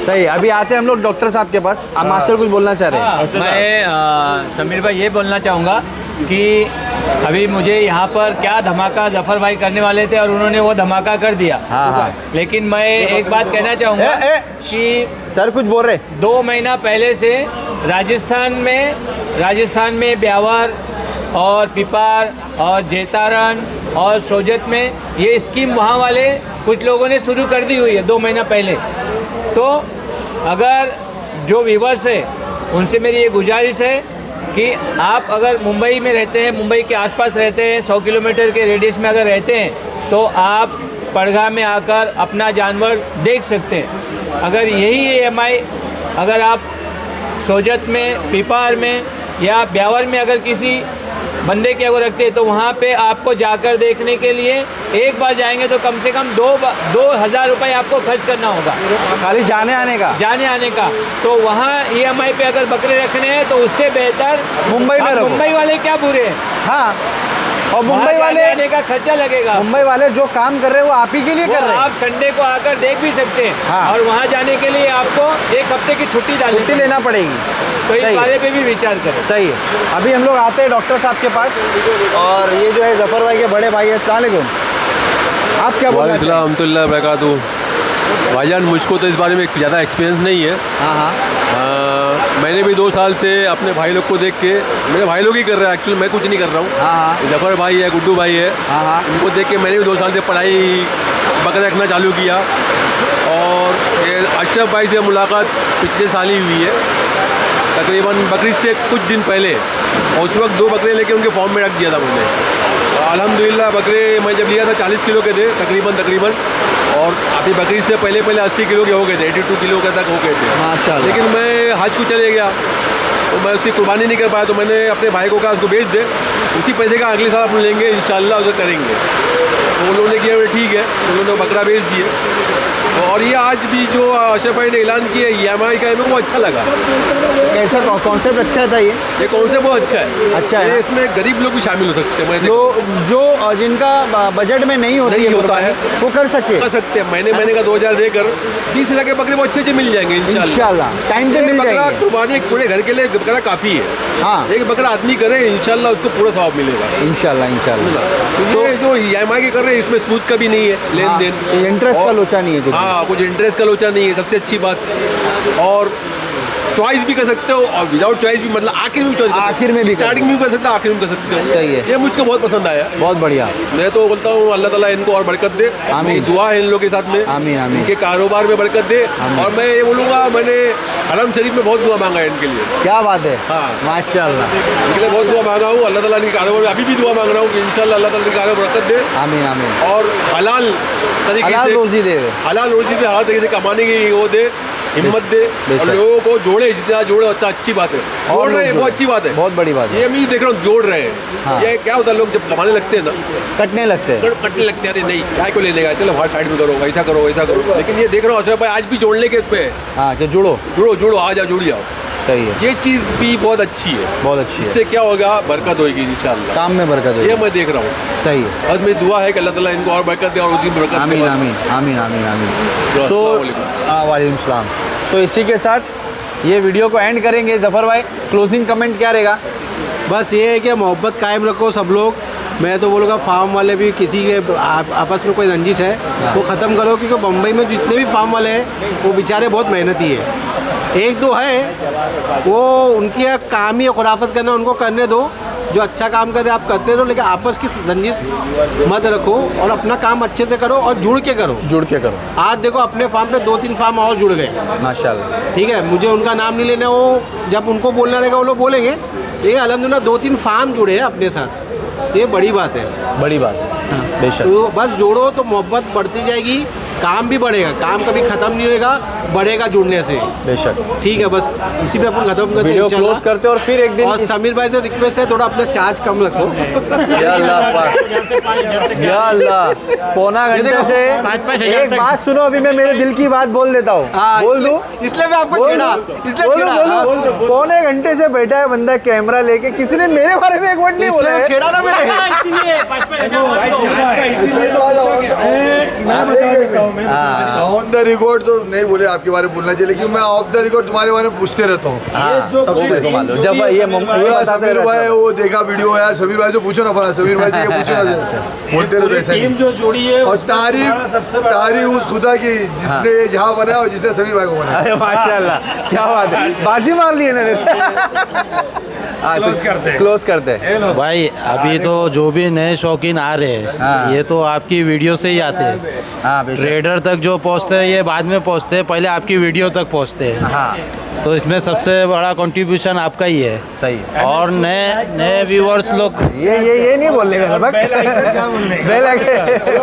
Speaker 3: सही। अभी आते हैं हम लोग डॉक्टर साहब के पास। आप मास्टर कुछ बोलना चाह रहे हैं?
Speaker 4: मैं समीर भाई ये बोलना चाहूँगा कि अभी मुझे यहाँ पर क्या धमाका जफर भाई करने वाले थे और उन्होंने वो धमाका कर दिया।
Speaker 3: हाँ हाँ
Speaker 4: लेकिन मैं एक बात कहना चाहूँगा कि
Speaker 3: सर कुछ बोल रहे।
Speaker 4: 2 महीना पहले से राजस्थान में ब्यावर और पिपार और जेतारन और सोजत में ये स्कीम वहाँ वाले कुछ लोगों ने शुरू कर दी हुई है 2 महीना पहले। तो अगर जो व्यूवर्स है उनसे मेरी ये गुजारिश है कि आप अगर मुंबई में रहते हैं, मुंबई के आसपास रहते हैं, 100 किलोमीटर के रेडियस में अगर रहते हैं, तो आप पड़गा में आकर अपना जानवर देख सकते हैं। अगर यही EMI अगर आप सोजत में, पिपार में या ब्यावर में अगर किसी बंदे के अगर रखते हैं, तो वहाँ पे आपको जाकर देखने के लिए एक बार जाएंगे तो कम से कम 2,000 रुपये आपको खर्च करना होगा,
Speaker 3: खाली जाने आने का।
Speaker 4: तो वहाँ EMI पे अगर बकरे रखने हैं तो उससे बेहतर
Speaker 3: मुंबई में रखो।
Speaker 4: मुंबई वाले क्या बुरे हैं।
Speaker 3: हाँ और
Speaker 4: वहाँ
Speaker 3: मुंबई वाले
Speaker 4: आने का खर्चा लगेगा।
Speaker 3: मुंबई वाले जो काम कर रहे हैं वो आप ही के लिए कर रहे हैं।
Speaker 4: आप संडे को आकर देख भी सकते हैं।
Speaker 3: हाँ।
Speaker 4: और वहाँ जाने के लिए आपको 1 हफ्ते की छुट्टी
Speaker 3: लेना पड़ेगी।
Speaker 4: तो इस
Speaker 3: सही है।
Speaker 4: बारे पे भी विचार करें।
Speaker 3: सही है। अभी हम लोग आते हैं डॉक्टर साहब के पास, और ये जो है जफर भाई के बड़े भाई है। अस्सलाम वालेकुम। आप क्या बोल रहे हैं?
Speaker 11: भाईजान मुझको तो इस बारे में ज़्यादा एक्सपीरियंस नहीं है।
Speaker 3: हाँ हाँ
Speaker 11: मैंने भी 2 साल से अपने भाई लोग को देख के, मेरे भाई लोग ही कर रहे हैं एक्चुअली, मैं कुछ नहीं कर रहा हूँ।
Speaker 3: हाँ
Speaker 11: जफर भाई है, गुड्डू भाई है,
Speaker 3: हाँ हाँ
Speaker 11: उनको देख के मैंने भी 2 साल से पढ़ाई बकरा रखना चालू किया। और ये अशरफ भाई से मुलाकात पिछले साल ही हुई है, तकरीबन बकरीद से कुछ दिन पहले, और उस वक्त 2 बकरे लेके उनके फॉर्म में रख दिया था मैंने। और अल्हम्दुलिल्लाह बकरे मैं जब लिया था 40 किलो के थे तकरीबन, और अभी बकरीद से पहले 80 किलो के हो गए थे, 82 किलो के तक हो गए थे
Speaker 3: माशाल्लाह।
Speaker 11: लेकिन मैं हज को चले गया तो मैं उसकी कुर्बानी नहीं कर पाया, तो मैंने अपने भाई को कहा उसको बेच दे, उसी पैसे का अगले साल अपन लेंगे इंशाल्लाह, उसे करेंगे। तो उन लोगों ने किया ठीक है, तो उन्होंने बकरा बेच दिए। और ये आज भी जो अशरफ भाई ने ऐलान किया EMI का, वो अच्छा लगा।
Speaker 3: कैसा कॉन्सेप्ट अच्छा था
Speaker 11: ये कॉन्सेप्ट बहुत अच्छा है।
Speaker 3: अच्छा है।
Speaker 11: इसमें गरीब लोग भी शामिल हो सकते हैं।
Speaker 3: जो जिनका बजट में नहीं होता है वो कर सकते
Speaker 11: हैं। महीने का 2000 देकर 20 लाख के बकरे वो अच्छे मिल जाएंगे इंशाल्लाह।
Speaker 3: टाइम पे मिल
Speaker 11: बकरा
Speaker 3: जाएंगे।
Speaker 11: कुर्बानी पूरे घर के लिए बकरा काफ़ी है।
Speaker 3: हाँ,
Speaker 11: एक बकरा आदमी करे इंशाल्लाह उसको पूरा सवाब मिलेगा
Speaker 3: इंशाल्लाह।
Speaker 11: तो ये जो EMI के कर रहे हैं इसमें सूद का भी नहीं है लेन देन,
Speaker 3: इंटरेस्ट का लोचा नहीं है कुछ।
Speaker 11: हाँ, कुछ इंटरेस्ट का लोचा नहीं है, सबसे अच्छी बात। और चॉइस भी कर सकते हो और विदाउट चॉइस भी, मतलब आखिर में भी चॉइस,
Speaker 3: आखिर में भी
Speaker 11: स्टार्टिंग में भी कर सकते हो, आखिर में कर सकते हो।
Speaker 3: सही है।
Speaker 11: ये मुझको बहुत पसंद आया,
Speaker 3: बहुत बढ़िया।
Speaker 11: मैं तो बोलता हूँ अल्लाह ताला इनको और बरकत दे।
Speaker 3: आमीन।
Speaker 11: दुआ है इन लोगों के साथ में,
Speaker 3: आमीन आमीन।
Speaker 11: इनके कारोबार में बरकत दे। और मैं ये बोलूँगा, मैंने हरम शरीफ में बहुत दुआ मांगा है इनके लिए।
Speaker 3: क्या बात है।
Speaker 11: हाँ,
Speaker 3: माशाल्लाह।
Speaker 11: इनके लिए बहुत दुआ मांगा हूँ। अल्लाह ताला इनके कारोबार में अभी भी दुआ मांग रहा हूँ कि इंशाल्लाह अल्लाह ताला इनके कारोबार में बरकत दे।
Speaker 3: आमीन आमीन।
Speaker 11: और हलाल तरीके
Speaker 3: हलाल
Speaker 11: से
Speaker 3: रोजी दे,
Speaker 11: हलाल रोजी दे, हलाल तरीके से कमाने की वो दे, हिम्मत दे। और लोगों को जोड़े, जितना जोड़े उतना अच्छी बात है। जोड़ रहे हैं वो अच्छी बात है,
Speaker 3: बहुत बड़ी बात है।
Speaker 11: ये मैं देख रहा हूँ जोड़ रहे हैं।
Speaker 3: हाँ।
Speaker 11: ये क्या होता है, लोग जब कमाने लगते हैं ना,
Speaker 3: कटने लगते हैं।
Speaker 11: कटने लगते हैं। अरे नहीं, क्या को लेने का, चलो हर साइड में करो, ऐसा करो वैसा करो। लेकिन ये देख रहा हूँ अशरफ भाई आज भी जोड़ने के पे।
Speaker 3: हाँ, कि जुड़ो
Speaker 11: जुड़ो, आ जाओ, जुड़ जाओ।
Speaker 3: सही है।
Speaker 11: ये चीज़ भी बहुत अच्छी है,
Speaker 3: बहुत अच्छी है।
Speaker 11: इससे क्या होगा, बरकत होगी इंशाल्लाह,
Speaker 3: काम में बरकत होगी।
Speaker 11: ये मैं देख रहा हूँ।
Speaker 3: सही है।
Speaker 11: बस मेरी दुआ है कि अल्लाह ताला इनको और बरकत दे और उसी बरकत दे।
Speaker 3: आमीन आमीन आमीन आमीन आमीन। सो वालेकुम सलाम। सो इसी के साथ ये वीडियो को एंड करेंगे। जफ़र भाई, क्लोजिंग कमेंट क्या रहेगा?
Speaker 8: बस ये है कि मोहब्बत कायम रखो सब लोग। मैं तो बोलूँगा फार्म वाले भी किसी के आपस में कोई रंजिश है वो ख़त्म करो, क्योंकि बम्बई में जितने भी फार्म वाले हैं वो बेचारे बहुत मेहनती है। एक दो है वो उनकी काम ही खुराफत करना, उनको करने दो। जो अच्छा काम कर रहे आप करते रहो, लेकिन आपस की रंजिश मत रखो और अपना काम अच्छे से करो और जुड़ के करो। आज देखो अपने फार्म पे 2-3 फार्म और जुड़ गए
Speaker 3: माशाल्लाह।
Speaker 8: ठीक है, मुझे उनका नाम नहीं लेना, वो जब उनको बोलना रहेगा वो लोग बोलेंगे। ठीक है, अल्हम्दुलिल्लाह 2-3 फार्म जुड़े हैं अपने साथ, ये बड़ी बात है।
Speaker 3: बड़ी बात है।
Speaker 8: हाँ।
Speaker 3: बेशक।
Speaker 8: तो बस जोड़ो तो मोहब्बत बढ़ती जाएगी, काम भी बढ़ेगा, काम कभी ख़त्म नहीं होएगा, बढ़ेगा जुड़ने से।
Speaker 3: बेशक।
Speaker 8: ठीक है, बस इसी पे अपन ख़त्म करते हैं
Speaker 3: वीडियो
Speaker 8: इंशाल्लाह।
Speaker 3: क्लोज करते हैं और फिर एक दिन
Speaker 8: और समीर भाई से रिक्वेस्ट है थोड़ा अपना चार्ज कम रखो।
Speaker 3: या अल्लाह, पौना घंटे से एक बात सुनो, अभी मैं मेरे दिल की बात बोल देता हूँ। बोल दूँ?
Speaker 8: इसलिए मैं आपको छेड़ा,
Speaker 3: बोलो। पौने घंटे से बैठा है बंदा कैमरा लेके, किसी ने मेरे बारे में एक वर्ड नहीं बोला है।
Speaker 8: छेड़ा ना मैंने।
Speaker 2: ऑन द रिकॉर्ड तो नहीं बोले आपके बारे में बोलना चाहिए, लेकिन मैं ऑफ द रिकॉर्ड तुम्हारे बारे में पूछते रहता हूँ।
Speaker 3: जब ये बताते
Speaker 2: समीर भाई वो देखा वीडियो यार, समीर भाई से पूछो ना, फला समीर भाई से ये पूछो ना, बोलते रहते ऐसा
Speaker 1: टीम जो जोड़ी है
Speaker 2: और तारीफ उस खुदा की जिसने ये जहाँ बनाया और जिसने समीर भाई को बनाया।
Speaker 3: अरे माशाल्लाह, क्या बात है, बाजी मार ली इन्होंने। क्लोज करते हैं
Speaker 6: भाई। अभी तो जो भी नए शौकीन आ रहे हैं ये तो आपकी वीडियो से ही आते हैं।
Speaker 3: हाँ,
Speaker 6: रेडर तक जो पहुंचते हैं ये बाद में पहुंचते हैं, पहले आपकी वीडियो तक पहुंचते हैं।
Speaker 3: हाँ,
Speaker 6: तो इसमें सबसे बड़ा कंट्रीब्यूशन आपका ही है।
Speaker 3: सही।
Speaker 6: और नए व्यूअर्स लोग
Speaker 3: ये नहीं बोलने का सबक। बेल आइकन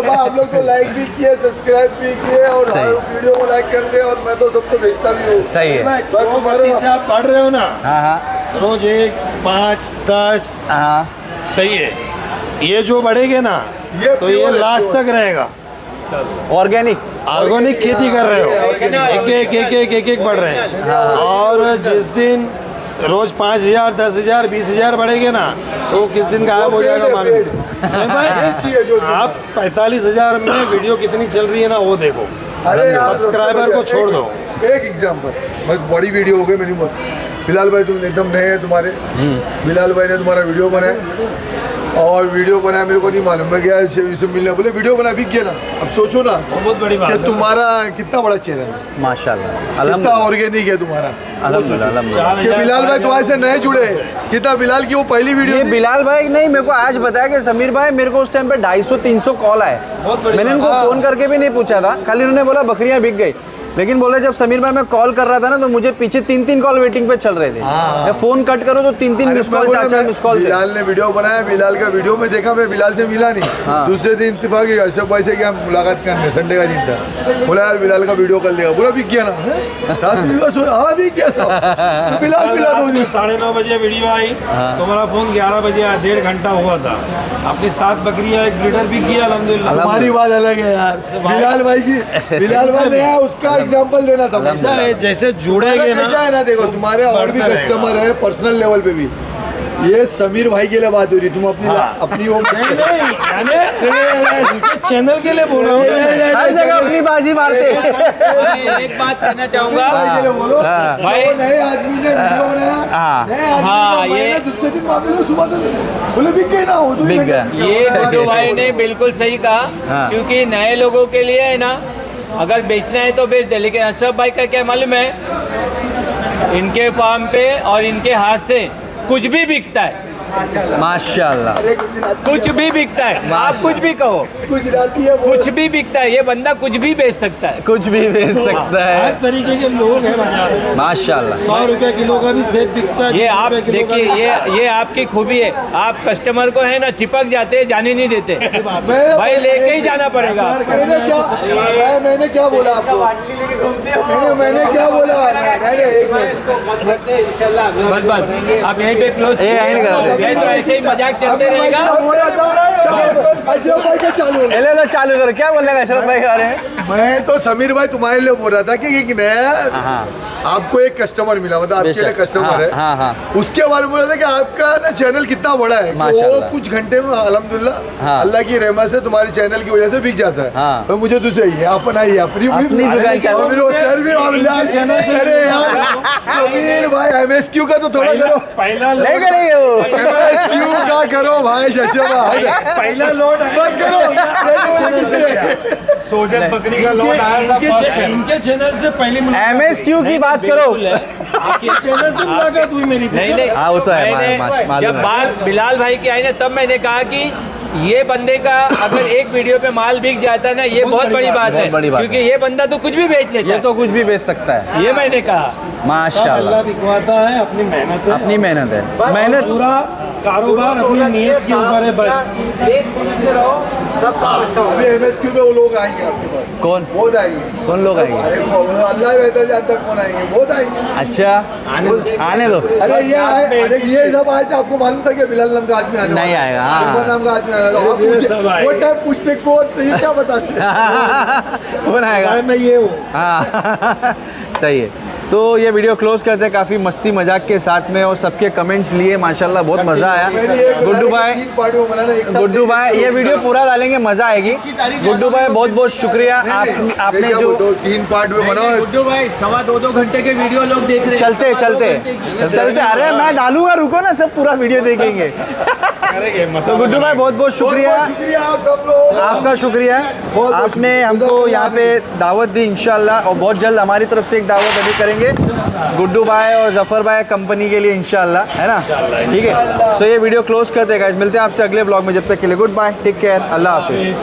Speaker 2: आप लोग तो लाइक भी किए, सब्सक्राइब भी किए और हर वीडियो को लाइक करते हैं और मैं तो सबको भेजता भी हूँ।
Speaker 3: सही है।
Speaker 1: से आप पढ़ रहे हो ना,
Speaker 3: हाँ
Speaker 1: रोज 1, 5, 10
Speaker 3: हाँ,
Speaker 1: सही है। ये जो बढ़ेंगे ना तो ये लास्ट तक रहेगा। ऑर्गेनिक खेती कर रहे हो, एक बढ़ रहे हैं। और जिस दिन रोज 5,000, 10,000, 20,000 बढ़ेंगे ना तो किस दिन गायब हो जाएगा मालूम। सही भाई, आप 45,000 में वीडियो कितनी चल रही है ना वो देखो। सब्सक्राइबर को छोड़ दो।
Speaker 2: एक एग्जांपल, बस बड़ी वीडियो हो गई मेरी मत। बिलाल भाई तुम एकदम नए हैं, तुम्हारे बिलाल भाई ने तुम्हारा वीडियो बनाया और वीडियो बनाया मेरे को नहीं मालूम, मैं गया इसे मिलने, बोले वीडियो बना बिक गया ना। अब सोचो ना,
Speaker 1: बहुत बड़ी बात
Speaker 2: कि
Speaker 1: है।
Speaker 2: तुम्हारा कितना बड़ा चैनल है,
Speaker 3: माशाल्लाह,
Speaker 2: कितना ऑर्गेनिक है तुम्हारा।
Speaker 3: अल्हम्दुलिल्लाह।
Speaker 2: कि बिलाल भाई तुम्हारे से नए जुड़े, कितना बिलाल की वो पहली वीडियो
Speaker 3: ये
Speaker 2: थी।
Speaker 3: बिलाल भाई नहीं, मेरे को आज बताया कि समीर भाई मेरे को उस टाइम पे 250-300 कॉल आए। मैंने इनको फ़ोन करके भी नहीं पूछा था, खाली उन्होंने बोला बकरियां बिक गई। लेकिन बोले जब समीर भाई मैं कॉल कर रहा था ना तो मुझे पीछे 3 कॉल वेटिंग पे चल रहे थे। मैं फोन कट करो तो 3 miss call 4 miss call.
Speaker 2: Bilal ने वीडियो बनाया, बिलाल का वीडियो में देखा, मैं बिलाल से मिला नहीं। दूसरे दिन इत्तेफाक ही अशरफ भाई से क्या मुलाकात करने, संडे का दिन था। बोला यार बिलाल का वीडियो कर देगा, पूरा बिक गया ना। रात में हाँ बिक गया सब। बिलाल
Speaker 1: 9:30 बजे वीडियो आई तो मेरा फोन 11 बजे आया, 1.5 घंटा हुआ था। अपनी 7 बकरियां, 1 लीटर भी किया अल्हम्दुलिल्लाह।
Speaker 2: हमारी बात अलग है यार, बिलाल भाई की, बिलाल भाई ने उसका एग्जांपल देना था।
Speaker 1: ऐसा है जैसे जुड़ेंगे
Speaker 2: ऐसा है ना, देखो तुम्हारे और भी कस्टमर है पर्सनल लेवल पे भी, ये समीर भाई के लिए बात हो रही, तुम अपनी अपनी वो
Speaker 1: चैनल के लिए बोल रहा हूँ,
Speaker 3: हर जगह अपनी बाजी मारते।
Speaker 4: एक बात कहना चाहूँगा
Speaker 2: बोलो
Speaker 4: भाई,
Speaker 2: नए आदमी ने वीडियो बनाया, नए आदमी
Speaker 4: ये
Speaker 2: दूसरे दिन मामले सुबह तो बोले बिक गए ना हो,
Speaker 3: बिक गया।
Speaker 4: ये गुड्डू भाई ने बिल्कुल सही कहा, क्योंकि नए लोगों के लिए है ना, अगर बेचना है तो बेच दे। लेकिन अशरफ भाई का क्या मालूम है, इनके फार्म पे और इनके हाथ से कुछ भी बिकता है,
Speaker 3: माशाल्लाह,
Speaker 4: कुछ भी बिकता है। आप कुछ भी कहो,
Speaker 2: गुजराती है,
Speaker 4: कुछ भी बिकता है। ये बंदा कुछ भी बेच सकता है,
Speaker 3: कुछ भी बेच सकता है।
Speaker 1: हर तरीके के लोग हैं बाजार में।
Speaker 3: माशाल्लाह,
Speaker 1: 100 रुपए किलो का भी सेब बिकता है।
Speaker 4: ये आप देखिए, ये आपकी खूबी है। आप कस्टमर को है ना चिपक जाते हैं, जाने नहीं देते भाई, लेके ही जाना पड़ेगा।
Speaker 2: मैंने क्या बोला आपको, मैंने क्या बोला,
Speaker 4: बस बस आप यहीं पे क्लोज, नहीं तो ऐसे ही मजाक चलते रहेगा।
Speaker 2: अशरफ भाई का
Speaker 3: चालू करो। क्या बोलने का अशरफ भाई के बारे में?
Speaker 2: मैं तो समीर भाई तुम्हारे लिए बोल रहा था कि एक नया आपको एक कस्टमर मिला, मतलब आपके लिए कस्टमर है, उसके बारे में बोल रहा था कि आपका ना चैनल कितना बड़ा है, कि वो कुछ घंटे में अल्हम्दुलिल्लाह अल्लाह की रहमत से तुम्हारे चैनल की वजह से बिक जाता है। तो मुझे तो चाहिए अपना ही अपनी समीर भाई MSQ का तो थोड़ा करो,
Speaker 1: पहला
Speaker 3: नहीं करेंगे वो।
Speaker 2: MSQ का करो भाई, शशा भाई
Speaker 1: पहला लोड
Speaker 2: बंद करो।
Speaker 5: सोजत बकरी का लोड आया था first time।
Speaker 1: इनके चैनल से पहले
Speaker 3: MSQ की बात करो।
Speaker 1: आपके चैनल से मुलाकात हुई मेरी।
Speaker 4: नहीं
Speaker 3: हाँ, वो तो है,
Speaker 4: मैंने जब बात बिलाल भाई की आई ना, तब मैंने कहा कि ये बंदे का अगर एक वीडियो पे माल बिक जाता है ना, ये बहुत बड़ी बात है, क्योंकि ये बंदा तो कुछ भी बेच लेता है।
Speaker 3: ये तो कुछ भी बेच सकता है,
Speaker 4: ये मैंने कहा।
Speaker 3: माशाल्लाह,
Speaker 1: अल्लाह बिकवाता है, अपनी मेहनत है,
Speaker 3: अपनी मेहनत है। मेहनत
Speaker 1: पूरा कारोबार अपनी नीयत के ऊपर है बस।
Speaker 2: अभी MSQ पे वो लोग आएंगे आपके पास,
Speaker 3: कौन
Speaker 2: बहुत आएंगे।
Speaker 3: कौन लोग आएंगे?
Speaker 2: अरे अल्लाह ही बेहतर जानता कौन आएंगे, बहुत आएंगे।
Speaker 3: अच्छा, आने दो।
Speaker 2: अरे ये सब आए थे, आपको मालूम था कि बिलाल नाम का आदमी आने
Speaker 3: नहीं आएगा, हाँ।
Speaker 2: इरफान नाम का आदमी आएगा। आप पूछे, वो टाइम पूछते कौन, तो ये क्या बताते
Speaker 3: कौन आएगा?
Speaker 1: मैं ये हूँ।
Speaker 3: हाँ सही है। तो ये वीडियो क्लोज करते हैं काफ़ी मस्ती मजाक के साथ में, और सबके कमेंट्स लिए माशाल्लाह बहुत मज़ा आया। गुड्डू भाई ये वीडियो पूरा डालेंगे, मज़ा आएगी। गुड्डू भाई बहुत बहुत शुक्रिया, आपने जो
Speaker 2: 3 पार्ट में बनाओ।
Speaker 4: गुड्डू भाई 2.25 घंटे के वीडियो लोग देख रहे हैं।
Speaker 3: चलते। अरे मैं डालूंगा, रुको ना, सब पूरा वीडियो देखेंगे। तो गुड्डू भाई बहुत बहुत शुक्रिया,
Speaker 2: आप सब लोग,
Speaker 3: आपका शुक्रिया। आपने हमको यहाँ पे दावत दी इंशाल्लाह, और बहुत जल्द हमारी तरफ से एक दावत अभी करेंगे गुड्डू भाई और जफर भाई कंपनी के लिए इंशाल्लाह, है ना? ठीक है। सो ये वीडियो क्लोज करते हैं गाइस, मिलते हैं आपसे अगले ब्लॉग में। जब तक के लिए गुड बाय, टेक केयर, अल्लाह हाफिज़।